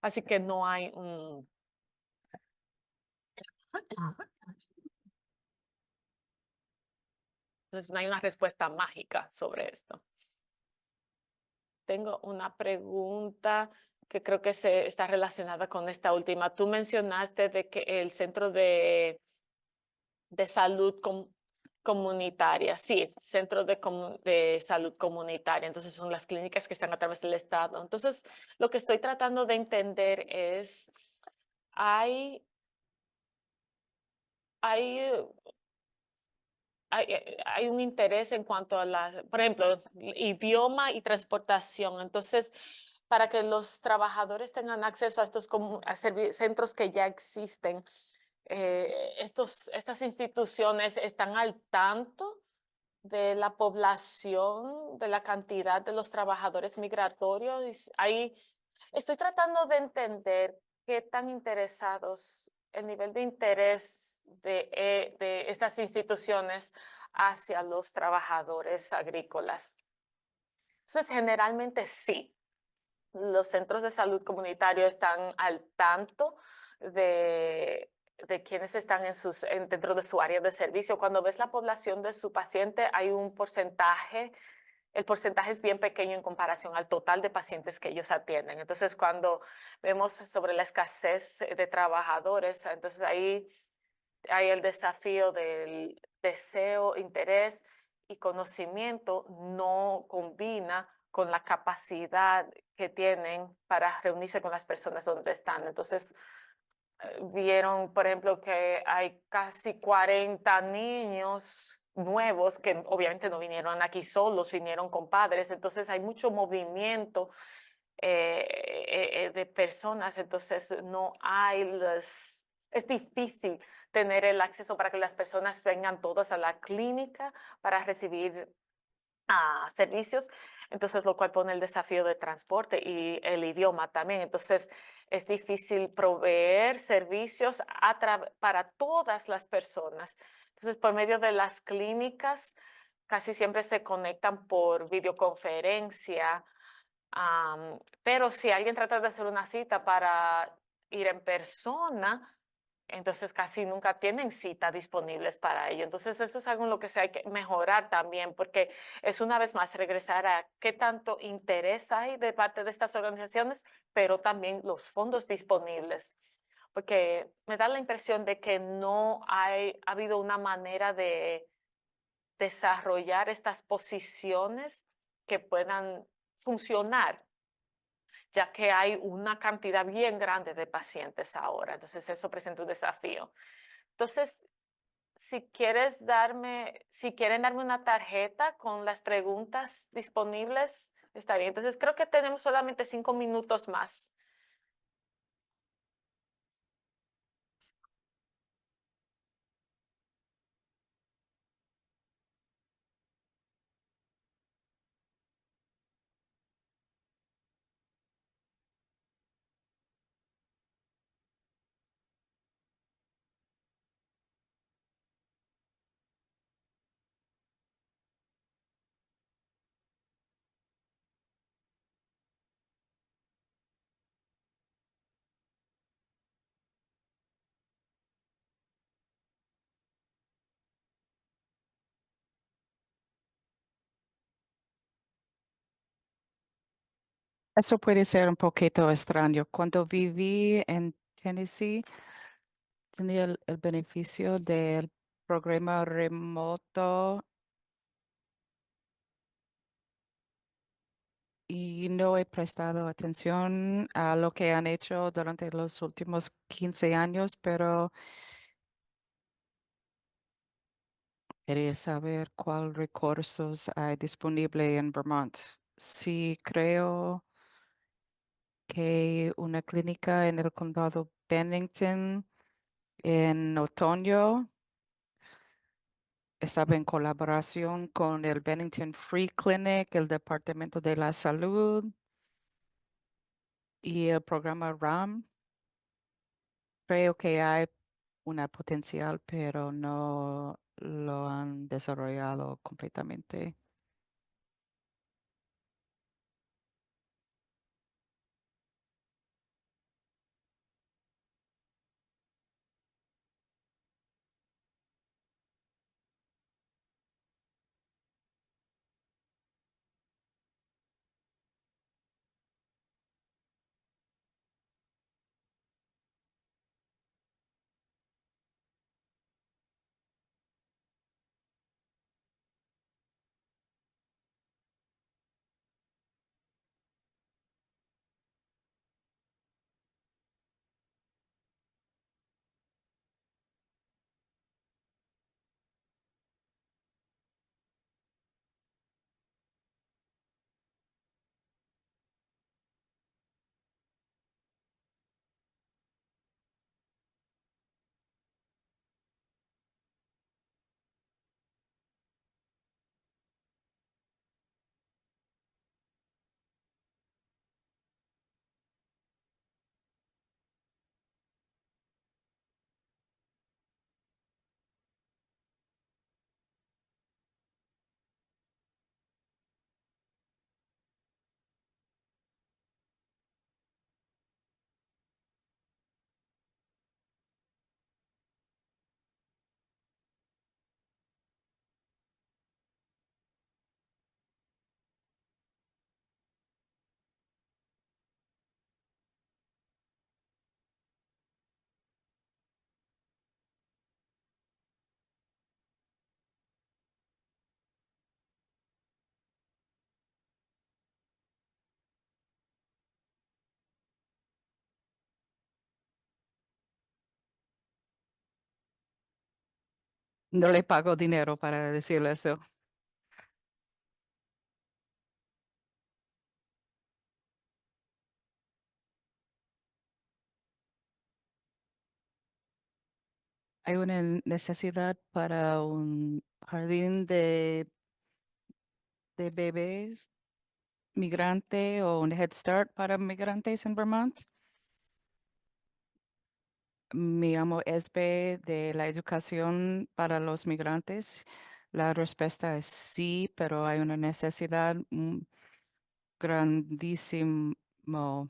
Así que no hay entonces no hay una respuesta mágica sobre esto. Tengo una pregunta que creo que está relacionada con esta última. Tú mencionaste de que el centro de salud comunitaria, sí, centro de salud comunitaria, entonces son las clínicas que están a través del estado. Entonces, lo que estoy tratando de entender es, hay, hay, hay un interés en cuanto a por ejemplo, idioma y transportación. Entonces, para que los trabajadores tengan acceso a estos centros que ya existen, estas instituciones están al tanto de la población, de la cantidad de los trabajadores migratorios. Estoy tratando de entender qué tan interesados, el nivel de interés de estas instituciones hacia los trabajadores agrícolas. Entonces, generalmente sí, los centros de salud comunitario están al tanto de quienes están dentro de su área de servicio. Cuando ves la población de su paciente, hay un porcentaje, el porcentaje es bien pequeño en comparación al total de pacientes que ellos atienden. Entonces, cuando vemos sobre la escasez de trabajadores, entonces ahí hay el desafío del deseo, interés y conocimiento no combina con la capacidad que tienen para reunirse con las personas donde están. Entonces, vieron, por ejemplo, que hay casi 40 niños nuevos que obviamente no vinieron aquí solos, vinieron con padres. Entonces, hay mucho movimiento de personas. Entonces, no hay es difícil tener el acceso para que las personas vengan todas a la clínica para recibir servicios. Entonces, lo cual pone el desafío de transporte y el idioma también. Entonces, es difícil proveer servicios para todas las personas. Entonces, por medio de las clínicas, casi siempre se conectan por videoconferencia, pero si alguien trata de hacer una cita para ir en persona, entonces casi nunca tienen cita disponibles para ello. Entonces eso es algo en lo que se hay que mejorar también, porque es una vez más regresar a qué tanto interés hay de parte de estas organizaciones, pero también los fondos disponibles, porque me da la impresión de que no ha habido una manera de desarrollar estas posiciones que puedan funcionar, ya que hay una cantidad bien grande de pacientes ahora. Entonces, eso presenta un desafío. Entonces, si quieren darme una tarjeta con las preguntas disponibles, está bien. Entonces, creo que tenemos solamente 5 minutos más. Eso puede ser un poquito extraño. Cuando viví en Tennessee, tenía el beneficio del programa remoto y no he prestado atención a lo que han hecho durante los últimos 15 años, pero quería saber cuál recursos hay disponible en Vermont. Sí, creo que una clínica en el condado Bennington en otoño estaba en colaboración con el Bennington Free Clinic, el Departamento de la Salud y el programa RAM. Creo que hay una potencial, pero no lo han desarrollado completamente. No le pago dinero para decirle eso. Hay una necesidad para un jardín de bebés migrante o un Head Start para migrantes en Vermont? Me llamo Esbe de la educación para los migrantes. La respuesta es sí, pero hay una necesidad grandísima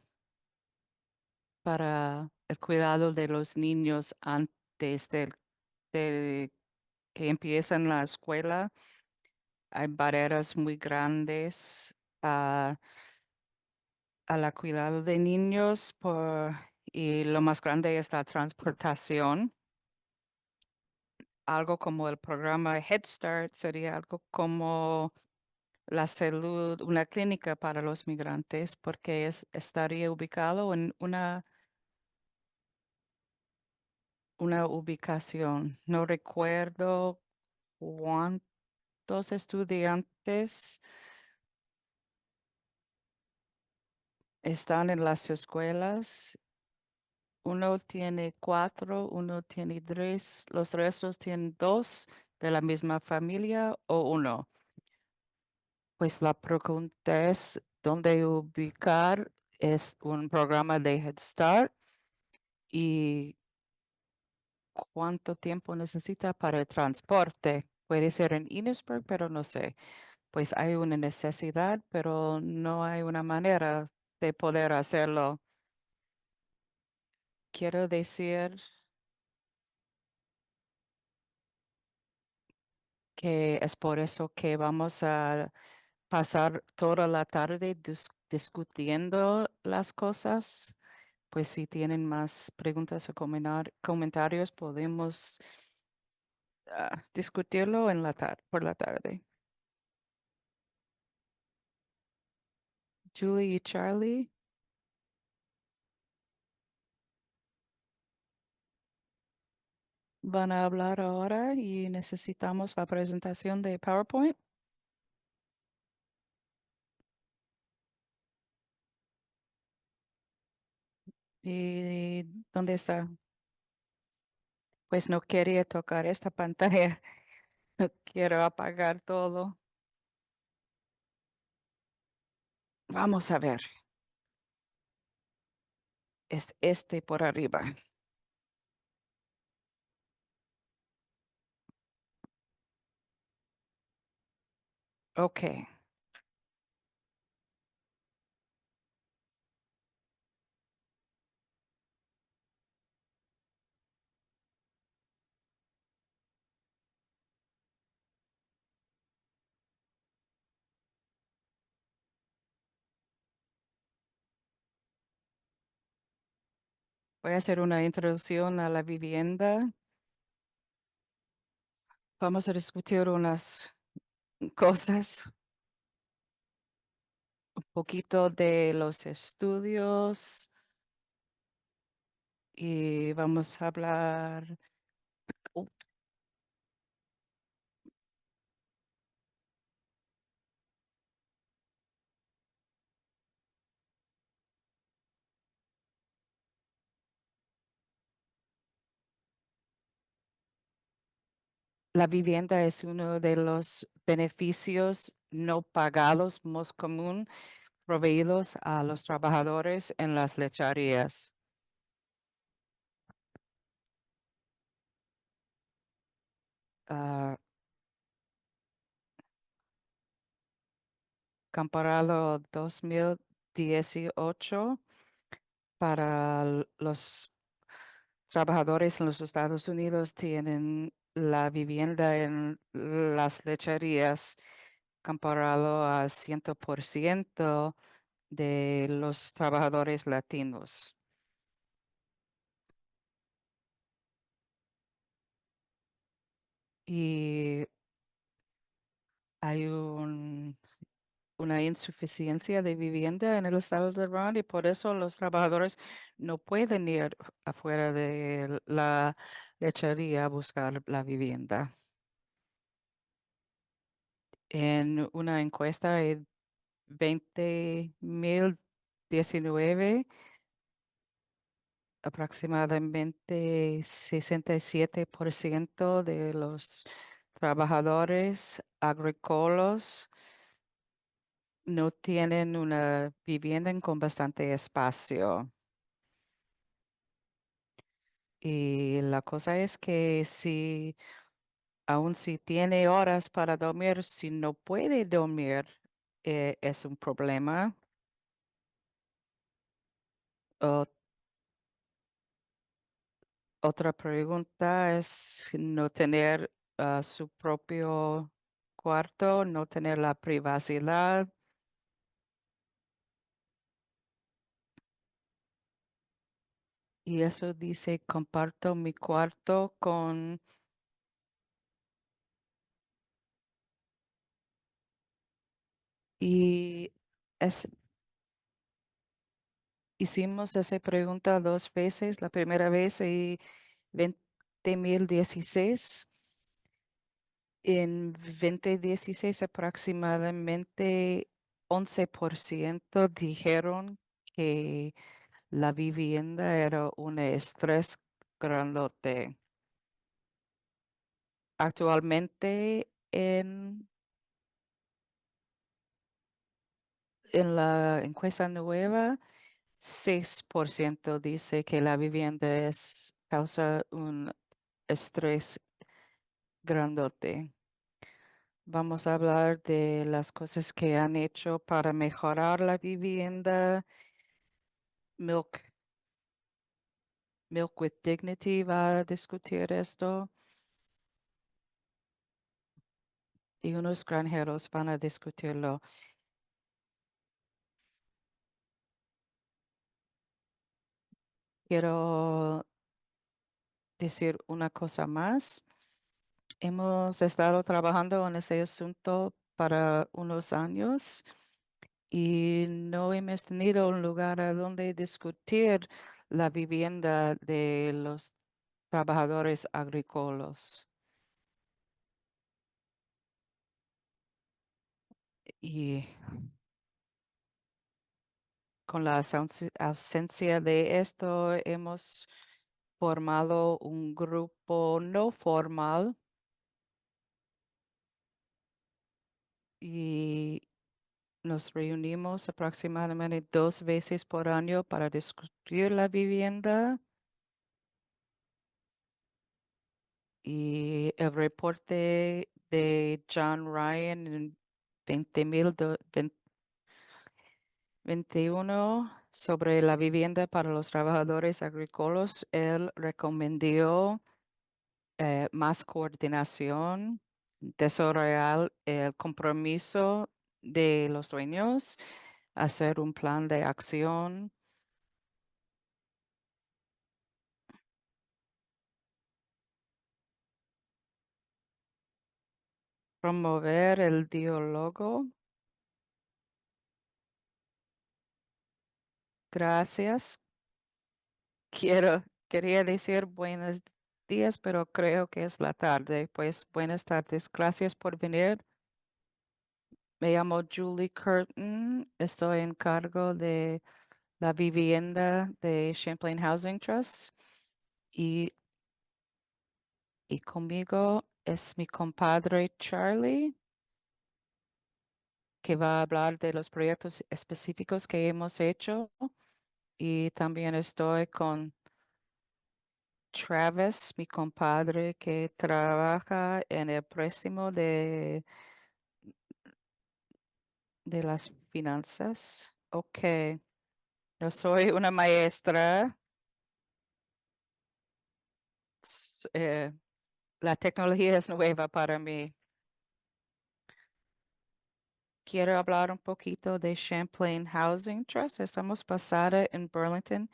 para el cuidado de los niños antes de que empiezan la escuela. Hay barreras muy grandes a la cuidado de niños y lo más grande es la transportación. Algo como el programa Head Start sería algo como la salud, una clínica para los migrantes, porque estaría ubicado en una ubicación. No recuerdo cuántos estudiantes están en las escuelas. Uno tiene cuatro, uno tiene tres, los restos tienen dos de la misma familia o uno. Pues la pregunta es dónde ubicar es un programa de Head Start y cuánto tiempo necesita para el transporte. Puede ser en Innisburg, pero no sé. Pues hay una necesidad, pero no hay una manera de poder hacerlo. Quiero decir que es por eso que vamos a pasar toda la tarde discutiendo las cosas. Pues si tienen más preguntas o comentarios, podemos discutirlo en por la tarde. Julie y Charlie van a hablar ahora y necesitamos la presentación de PowerPoint. ¿Y dónde está? Pues no quería tocar esta pantalla. No quiero apagar todo. Vamos a ver. Es este por arriba. Ok. Voy a hacer una introducción a la vivienda. Vamos a discutir unas cosas, un poquito de los estudios y vamos a hablar. uh, La vivienda es uno de los beneficios no pagados más común proveídos a los trabajadores en las lecherías. Ah, comparado 2018 para los trabajadores en los Estados Unidos tienen la vivienda en las lecherías comparado al 100% de los trabajadores latinos. Y hay una insuficiencia de vivienda en el estado de Vermont y por eso los trabajadores no pueden ir afuera de la lechería a buscar la vivienda. En una encuesta de 2019, aproximadamente 67% de los trabajadores agrícolas no tienen una vivienda con bastante espacio. Y la cosa es que si, aun si tiene horas para dormir, si no puede dormir, es un problema. O- Otra pregunta es no tener su propio cuarto, no tener la privacidad. Y eso dice, comparto mi cuarto con... Y es, hicimos esa pregunta dos veces, la primera vez en 2016. En 2016 aproximadamente 11% dijeron que la vivienda era un estrés grandote. Actualmente en la encuesta nueva, 6% dice que la vivienda causa un estrés grandote. Vamos a hablar de las cosas que han hecho para mejorar la vivienda. Milk, Milk with Dignity va a discutir esto y unos granjeros van a discutirlo. Quiero decir una cosa más. Hemos estado trabajando en ese asunto para unos años y no hemos tenido un lugar a donde discutir la vivienda de los trabajadores agrícolas. Y con la ausencia de esto, hemos formado un grupo no formal y nos reunimos aproximadamente 2 veces por año para discutir la vivienda y el reporte de John Ryan en 2021 sobre la vivienda para los trabajadores agrícolas. Él recomendó más coordinación, desarrollar el compromiso de los dueños, hacer un plan de acción, promover el diálogo. Gracias. Quería decir buenos días, pero creo que es la tarde. Pues buenas tardes. Gracias por venir. Me llamo Julie Curtin. Estoy en cargo de la vivienda de Champlain Housing Trust y, y conmigo es mi compadre Charlie, que va a hablar de los proyectos específicos que hemos hecho. Y también estoy con Travis, mi compadre, que trabaja en el préstamo de las finanzas. Ok, yo soy una maestra. s- eh, la tecnología es nueva para mí. Quiero hablar un poquito de Champlain Housing Trust. Estamos basada en Burlington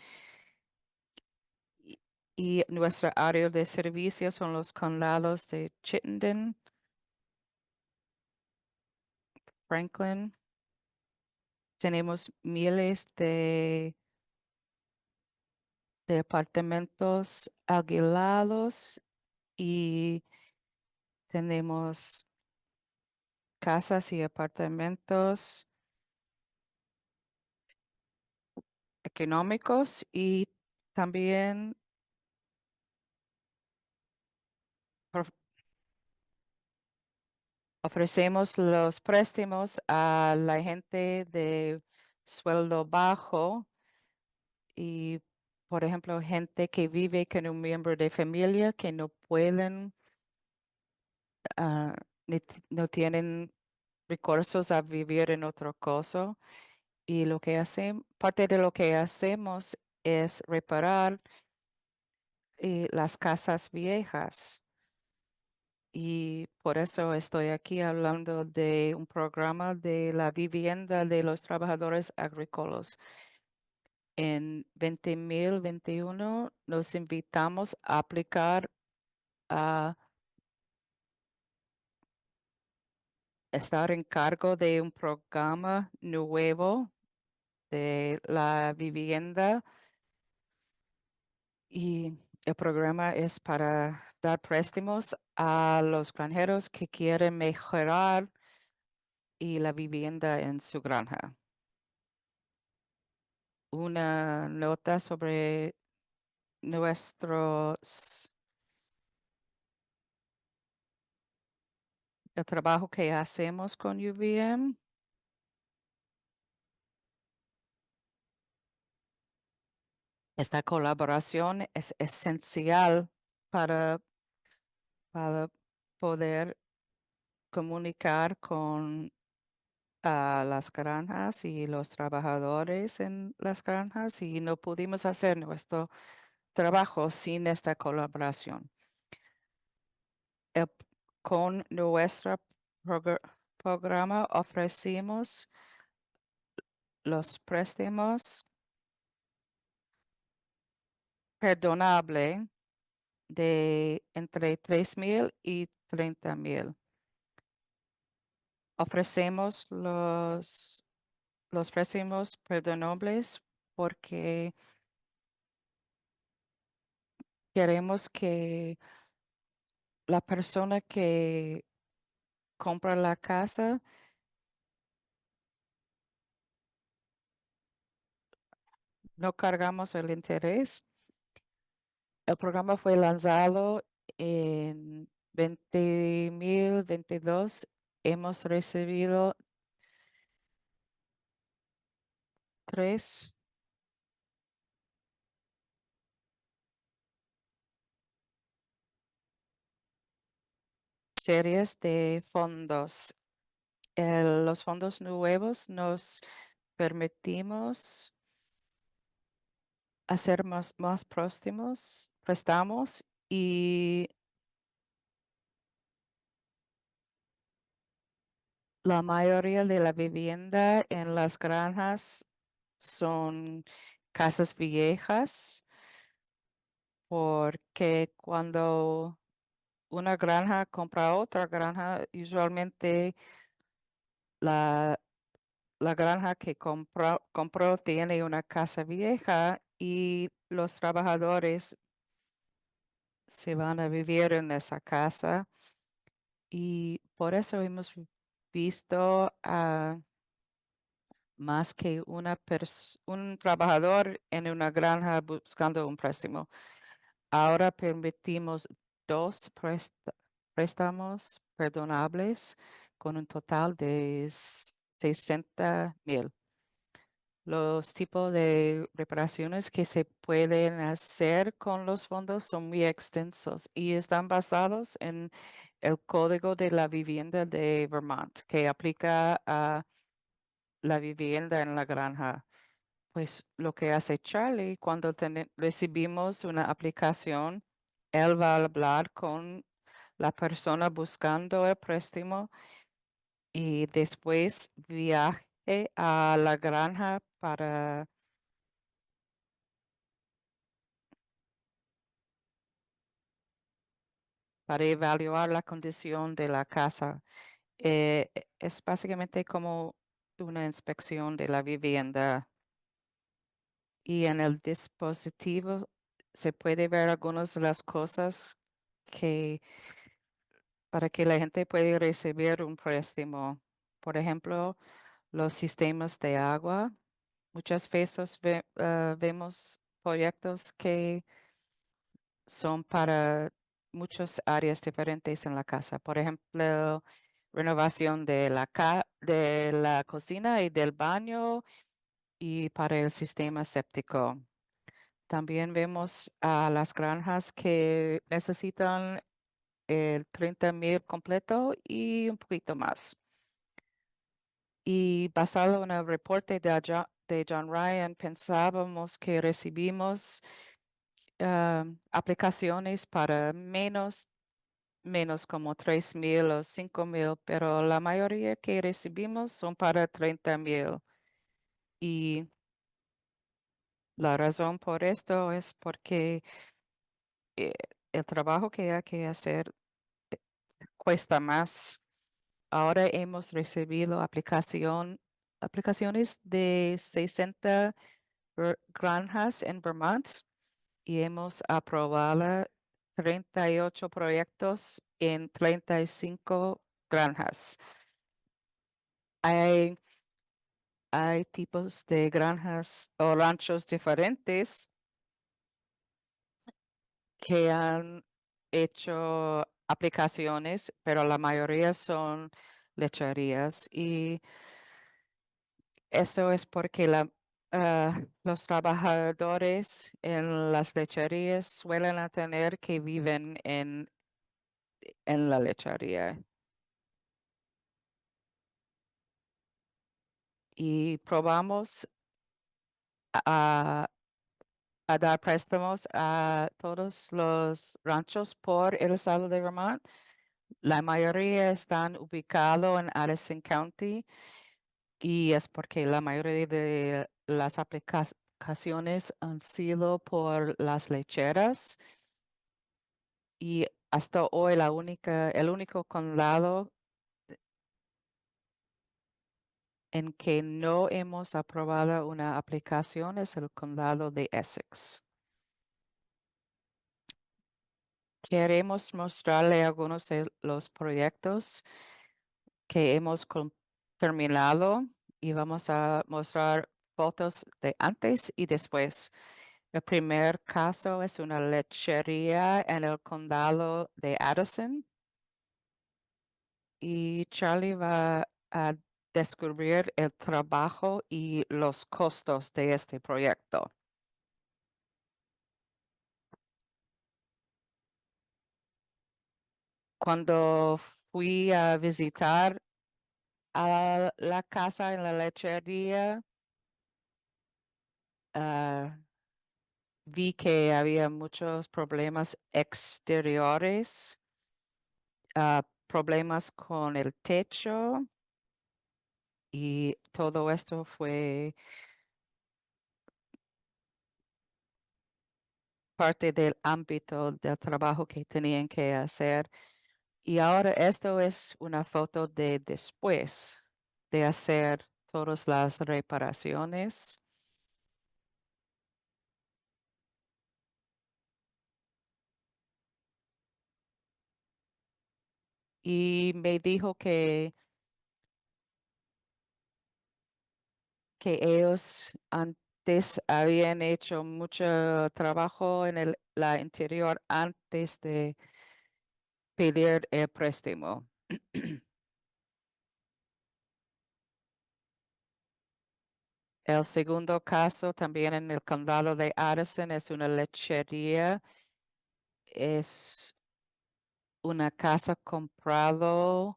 y, y nuestra área de servicios son los condados de Chittenden, Franklin. Tenemos miles de apartamentos alquilados y tenemos casas y apartamentos económicos y también prof- Ofrecemos los préstamos a la gente de sueldo bajo y, por ejemplo, gente que vive con un miembro de familia que no pueden, ah, no tienen recursos a vivir en otro cosa. Y lo que hacemos, parte de lo que hacemos es reparar las casas viejas. Y por eso estoy aquí hablando de un programa de la vivienda de los trabajadores agrícolas. En 2021 nos invitamos a aplicar a estar en cargo de un programa nuevo de la vivienda y el programa es para dar préstamos a los granjeros que quieren mejorar y la vivienda en su granja. Una nota sobre nuestros, el trabajo que hacemos con UVM. Esta colaboración es esencial para, para poder comunicar con las granjas y los trabajadores en las granjas y no pudimos hacer nuestro trabajo sin esta colaboración. El- con nuestro programa ofrecimos los préstamos perdonables de entre 3,000 y 30,000. Ofrecemos los préstamos perdonables porque queremos que la persona que compra la casa no cargamos el interés. El programa fue lanzado en 2022. Hemos recibido tres series de fondos. Los fondos nuevos nos permitimos hacer más próximos préstamos y la mayoría de la vivienda en las granjas son casas viejas porque cuando una granja compra otra granja, usualmente la, la granja que compró tiene una casa vieja y los trabajadores se van a vivir en esa casa y por eso hemos visto a más que un trabajador en una granja buscando un préstamo. Ahora permitimos dos préstamos perdonables con un total de 60,000. Los tipos de reparaciones que se pueden hacer con los fondos son muy extensos y están basados en el Código de la Vivienda de Vermont, que aplica a la vivienda en la granja. Pues lo que hace Charlie cuando recibimos una aplicación, él va a hablar con la persona buscando el préstamo y después viaje a la granja para evaluar la condición de la casa. Es básicamente como una inspección de la vivienda y en el dispositivo se puede ver algunas de las cosas que para que la gente pueda recibir un préstamo. Por ejemplo, los sistemas de agua. Muchas veces vemos proyectos que son para muchas áreas diferentes en la casa. Por ejemplo, renovación de la cocina y del baño y para el sistema séptico. También vemos a las granjas que necesitan el 30,000 completo y un poquito más. Y basado en el reporte de John Ryan, pensábamos que recibimos aplicaciones para menos como 3,000 o 5,000, pero la mayoría que recibimos son para 30,000. Y la razón por esto es porque eh, el trabajo que hay que hacer eh, cuesta más. Ahora hemos recibido aplicaciones de 60 granjas en Vermont y hemos aprobado 38 proyectos en 35 granjas. Hay, hay tipos de granjas o ranchos diferentes que han hecho aplicaciones, pero la mayoría son lecherías y esto es porque los trabajadores en las lecherías suelen a tener que viven en la lechería y probamos a, a dar préstamos a todos los ranchos por el estado de Vermont. La mayoría están ubicados en Addison County y es porque la mayoría de las aplicaciones han sido por las lecheras y hasta hoy el único condado en que no hemos aprobado una aplicación es el condado de Essex. Queremos mostrarle algunos de los proyectos que hemos terminado y vamos a mostrar fotos de antes y después. El primer caso es una lechería en el condado de Addison y Charlie va a descubrir el trabajo y los costos de este proyecto. Cuando fui a visitar a la casa en la lechería, ah, vi que había muchos problemas exteriores, problemas con el techo y todo esto fue parte del ámbito del trabajo que tenían que hacer. Y ahora esto es una foto de después de hacer todas las reparaciones. Y me dijo que ellos antes habían hecho mucho trabajo en la interior antes de pedir el préstamo. El segundo caso, también en el condado de Addison, es una lechería. Es una casa comprado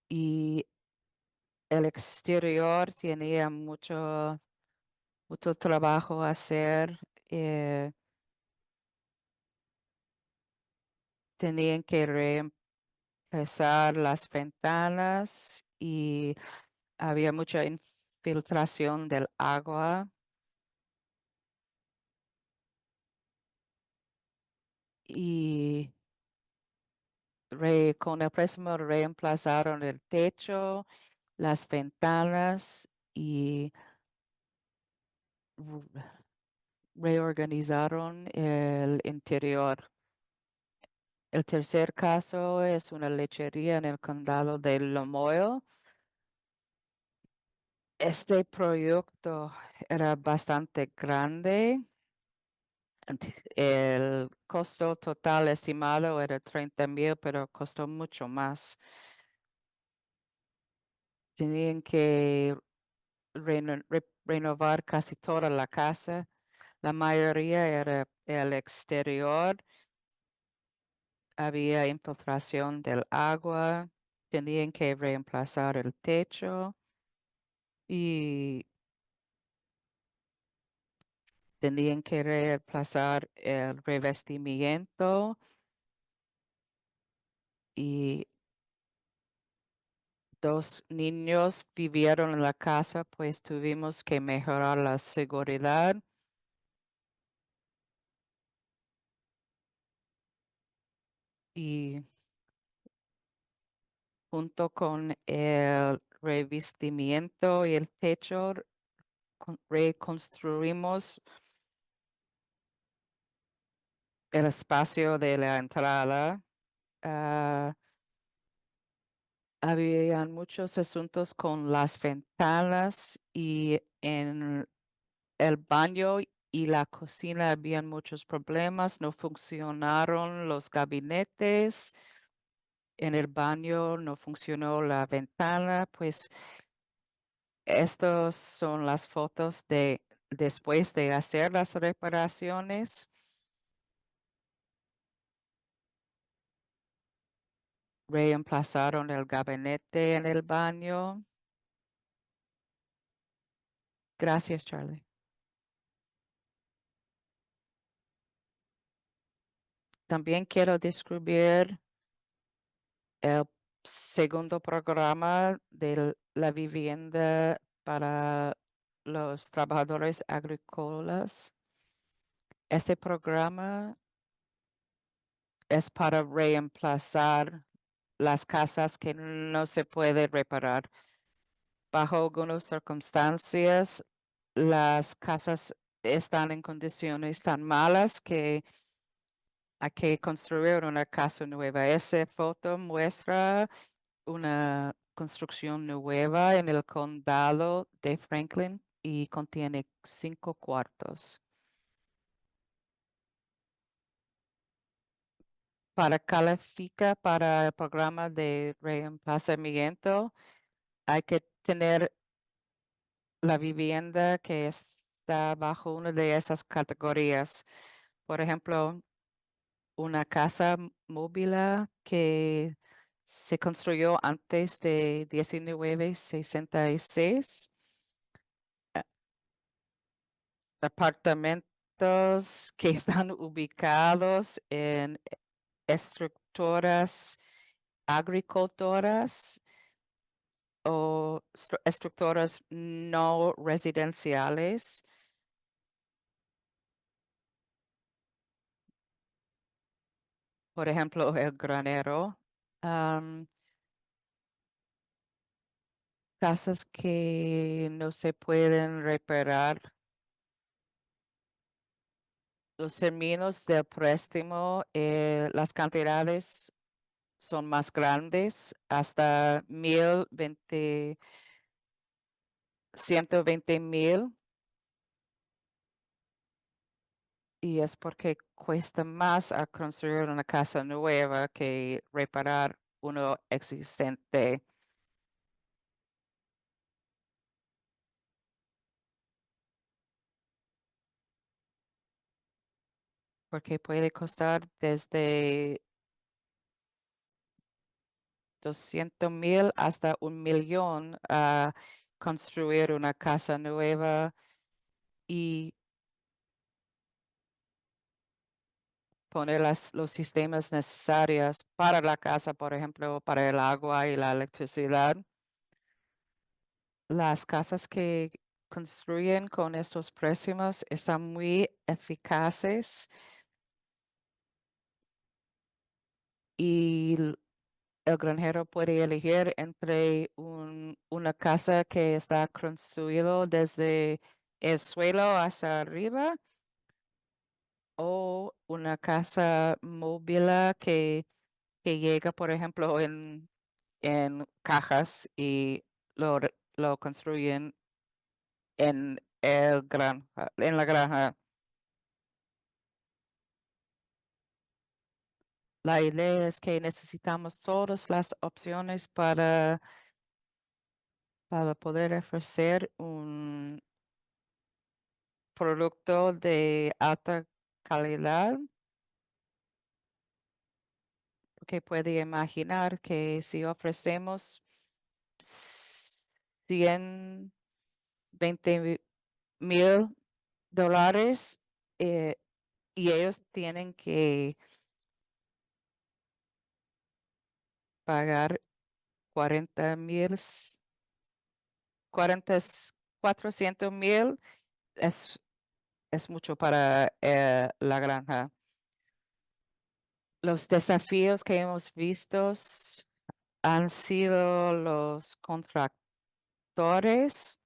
y el exterior tenía mucho trabajo a hacer. eh, Tenían que reempezar las ventanas y había mucha infiltración del agua y con el préstamo reemplazaron el techo, las ventanas y r- reorganizaron el interior. El tercer caso es una lechería en el condado de Lomoil. Este proyecto era bastante grande El costo total estimado era 30,000, pero costó mucho más. Tenían que renovar casi toda la casa. La mayoría era el exterior. Había infiltración del agua. Tenían que reemplazar el techo y tenían que reemplazar el revestimiento y dos niños vivieron en la casa, pues tuvimos que mejorar la seguridad y junto con el revestimiento y el techo reconstruimos el espacio de la entrada. Ah, habían muchos asuntos con las ventanas y en el baño y la cocina habían muchos problemas. No funcionaron los gabinetes. En el baño no funcionó la ventana. Pues estas son las fotos de después de hacer las reparaciones. Reemplazaron el gabinete en el baño. Gracias, Charlie. También quiero describir el segundo programa de la vivienda para los trabajadores agrícolas. Este programa es para reemplazar las casas que no se puede reparar. Bajo algunas circunstancias, las casas están en condiciones tan malas que hay que construir una casa nueva. Esa foto muestra una construcción nueva en el condado de Franklin y contiene 5 cuartos. Para calificar para el programa de reemplazamiento, hay que tener la vivienda que está bajo una de esas categorías. Por ejemplo, una casa móvil que se construyó antes de 1966. a- Apartamentos que están ubicados en estructuras agricultoras o estructuras no residenciales. Por ejemplo, el granero. am, Casas que no se pueden reparar. Los términos del préstamo, las cantidades son más grandes, hasta 120,000, y es porque cuesta más a construir una casa nueva que reparar uno existente, porque puede costar desde 200,000 hasta 1,000,000 a construir una casa nueva y poner los sistemas necesarios para la casa, por ejemplo, para el agua y la electricidad. Las casas que construyen con estos préstamos están muy eficaces y el granjero puede elegir entre una casa que está construido desde el suelo hasta arriba o una casa móvil que llega, por ejemplo, en cajas y lo construyen en la granja. La idea es que necesitamos todas las opciones para poder ofrecer un producto de alta calidad, que puede imaginar que si ofrecemos 120,000 dólares, eh, y ellos tienen que pagar 40,000, 40, 400,000, es mucho para la granja. Los desafíos que hemos visto han sido los contractores.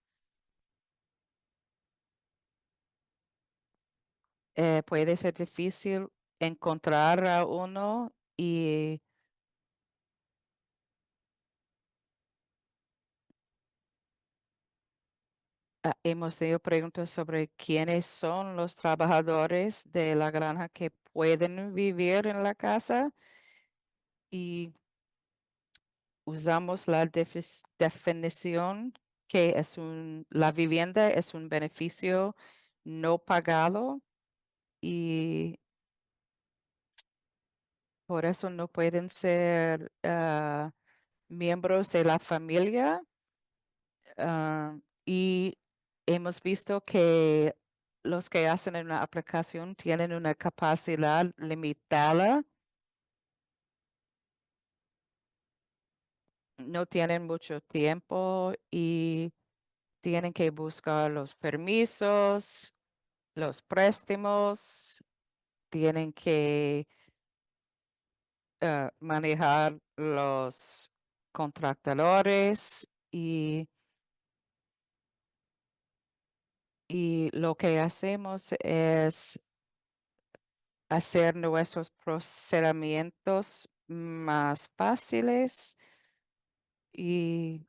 Puede ser difícil encontrar a uno y hemos tenido preguntas sobre quiénes son los trabajadores de la granja que pueden vivir en la casa, y usamos la definición que la vivienda es un beneficio no pagado, y por eso no pueden ser miembros de la familia. Y hemos visto que los que hacen una aplicación tienen una capacidad limitada, no tienen mucho tiempo y tienen que buscar los permisos, los préstamos, tienen que manejar los contratadores, y lo que hacemos es hacer nuestros procedimientos más fáciles, y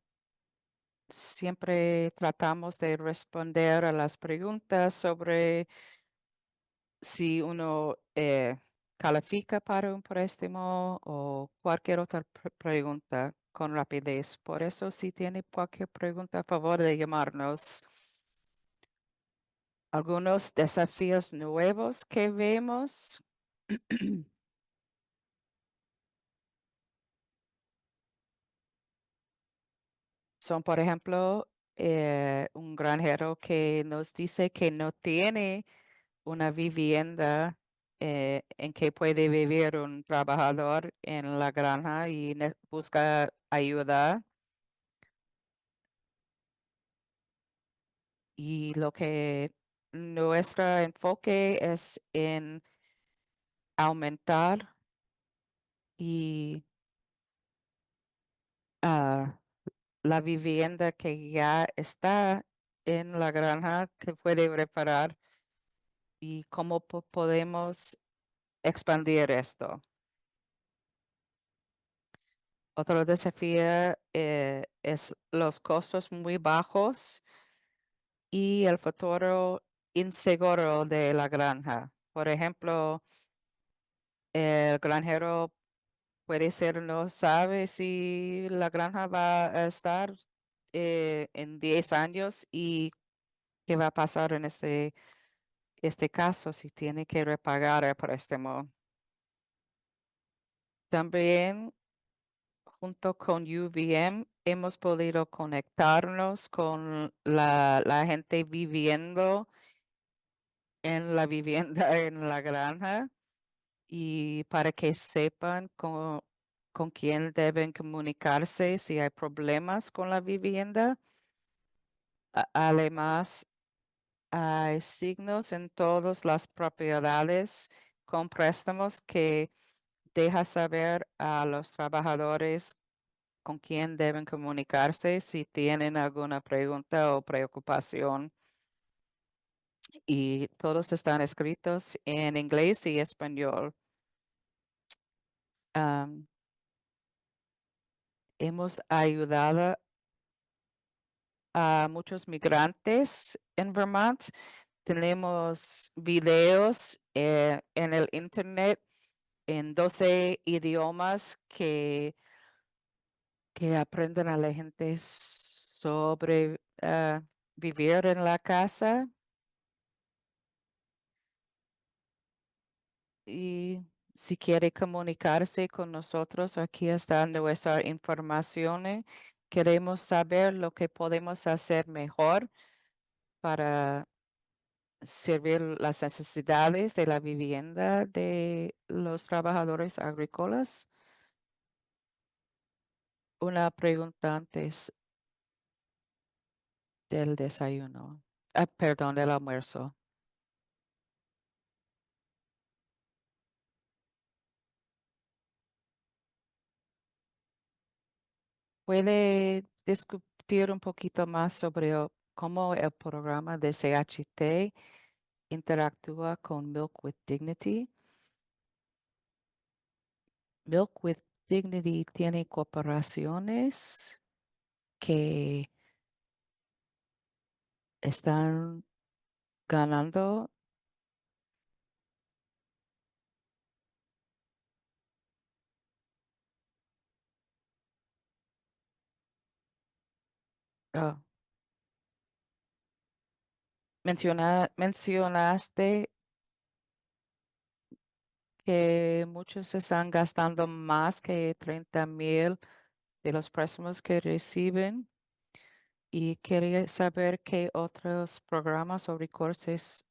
siempre tratamos de responder a las preguntas sobre si uno califica para un préstamo o cualquier otra pregunta con rapidez. Por eso, si tiene cualquier pregunta, a favor de llamarnos. Algunos desafíos nuevos que vemos son, por ejemplo, un granjero que nos dice que no tiene una vivienda en que puede vivir un trabajador en la granja y busca ayuda. Y lo que nuestro enfoque es en aumentar y ah, la vivienda que ya está en la granja que puede reparar, y cómo podemos expandir esto. Otro desafío es los costos muy bajos y el futuro inseguro de la granja. Por ejemplo, el granjero puede ser, no sabe si la granja va a estar en 10 años, y qué va a pasar en este caso si tiene que repagar el préstamo. También, junto con UVM, hemos podido conectarnos con la gente viviendo en la vivienda en la granja, y para que sepan con quién deben comunicarse si hay problemas con la vivienda. Además, hay signos en todas las propiedades con préstamos que deja saber a los trabajadores con quién deben comunicarse si tienen alguna pregunta o preocupación. Y todos están escritos en inglés y español. Am, Hemos ayudado a muchos migrantes en Vermont. Tenemos videos en el internet en 12 idiomas que aprenden a la gente sobre vivir en la casa y si quiere comunicarse con nosotros, aquí está nuestra información. Queremos saber lo que podemos hacer mejor para servir las necesidades de la vivienda de los trabajadores agrícolas. Una pregunta antes del desayuno, perdón, del almuerzo. ¿Puede discutir un poquito más sobre cómo el programa de CHT interactúa con Milk with Dignity? Milk with Dignity tiene corporaciones que están ganando. ah, mencionaste que muchos están gastando más que 30,000 de los préstamos que reciben y quería saber qué otros programas o recursos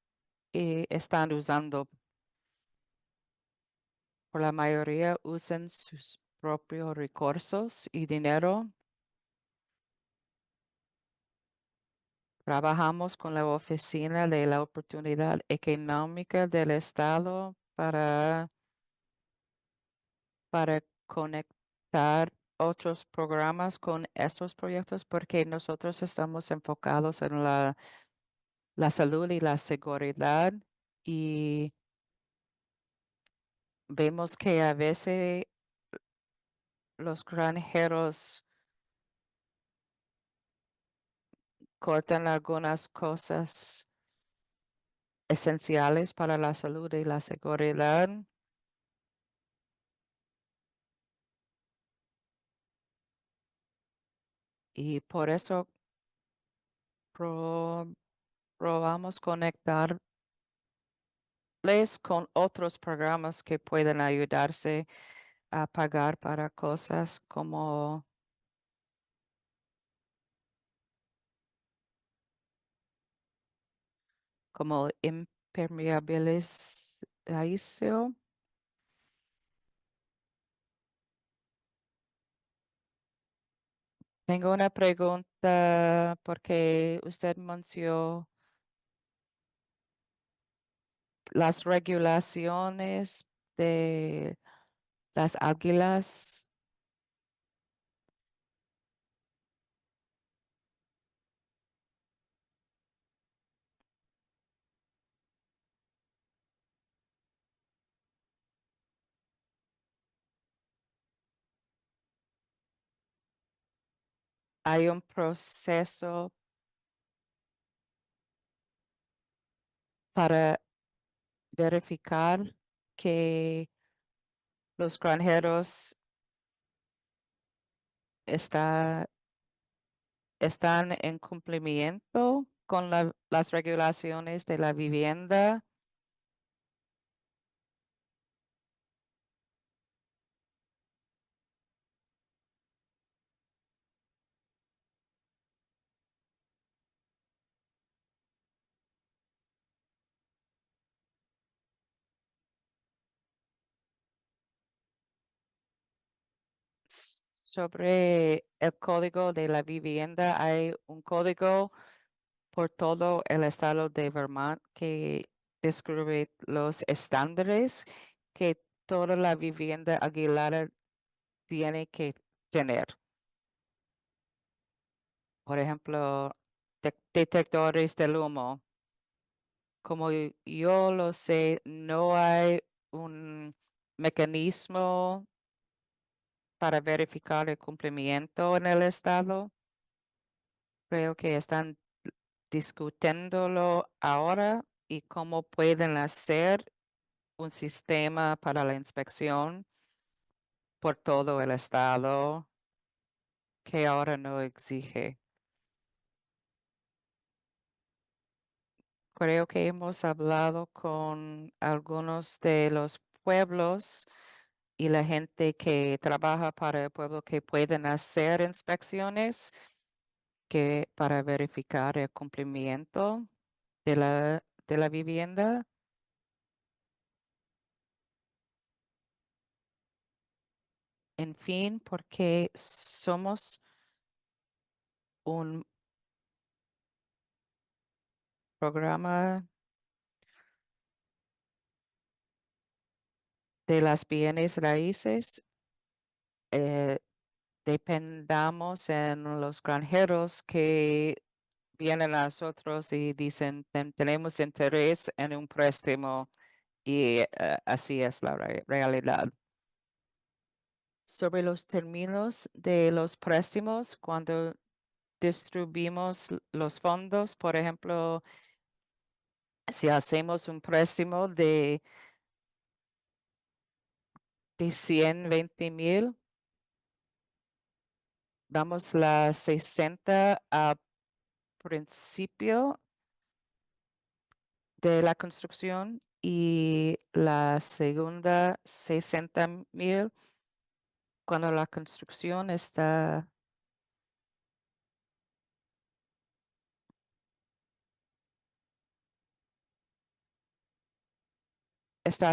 están usando. Por la mayoría usan sus propios recursos y dinero. Trabajamos con la Oficina de la Oportunidad Económica del Estado para conectar otros programas con estos proyectos porque nosotros estamos enfocados en la salud y la seguridad y vemos que a veces los granjeros cortan algunas cosas esenciales para la salud y la seguridad. Y por eso pro- probamos conectarles con otros programas que pueden ayudarse a pagar para cosas como impermeabilización. Tengo una pregunta porque usted mencionó las regulaciones de las águilas. Hay un proceso para verificar que los granjeros está- están en cumplimiento con las regulaciones de la vivienda. Sobre el código de la vivienda, hay un código por todo el estado de Vermont que describe los estándares que toda la vivienda Aguilar tiene que tener. Por ejemplo, detectores del humo. Como yo lo sé, no hay un mecanismo para verificar el cumplimiento en el estado. Creo que están discutiéndolo ahora y cómo pueden hacer. un sistema para la inspección por todo el estado que ahora no exige. Creo que hemos hablado con algunos de los pueblos y la gente que trabaja para el pueblo que pueden hacer inspecciones que para verificar el cumplimiento de la vivienda. En fin, porque somos un programa de las bienes raíces, eh, dependamos en los granjeros que vienen a nosotros y dicen, Tenemos interés en un préstamo", y así es la realidad. Sobre los términos de los préstamos, cuando distribuimos los fondos, por ejemplo, si hacemos un préstamo de 120,000, damos la 60 a principio de la construcción y la segunda 60,000 cuando la construcción está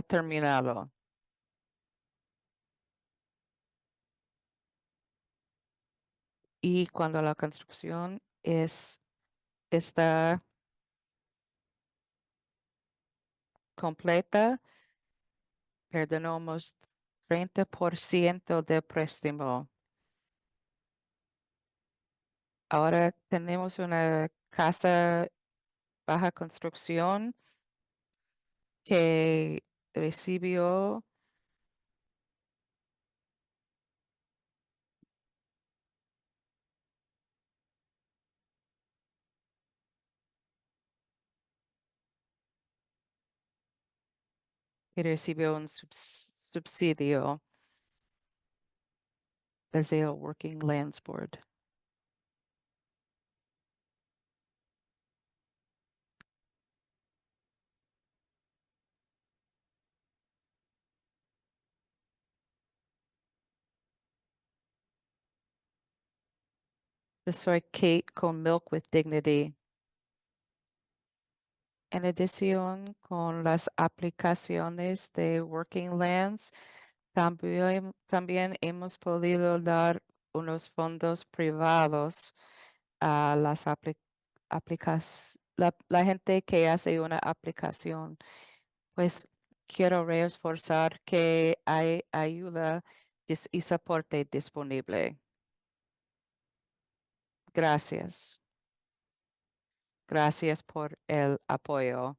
terminado. Y cuando la construcción está completa, perdonamos 30% de préstamo. Ahora tenemos una casa baja construcción que recibió un subsidio desde el Working Lands Board. Yo soy Kate con Milk with Dignity. En adición, con las aplicaciones de Working Lands, también hemos podido dar unos fondos privados a las la gente que hace una aplicación. Pues quiero reforzar que hay ayuda y soporte disponible. Gracias. Gracias por el apoyo.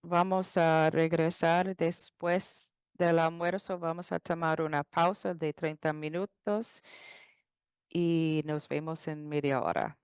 Vamos a regresar después del almuerzo. Vamos a tomar una pausa de 30 minutos y nos vemos en media hora.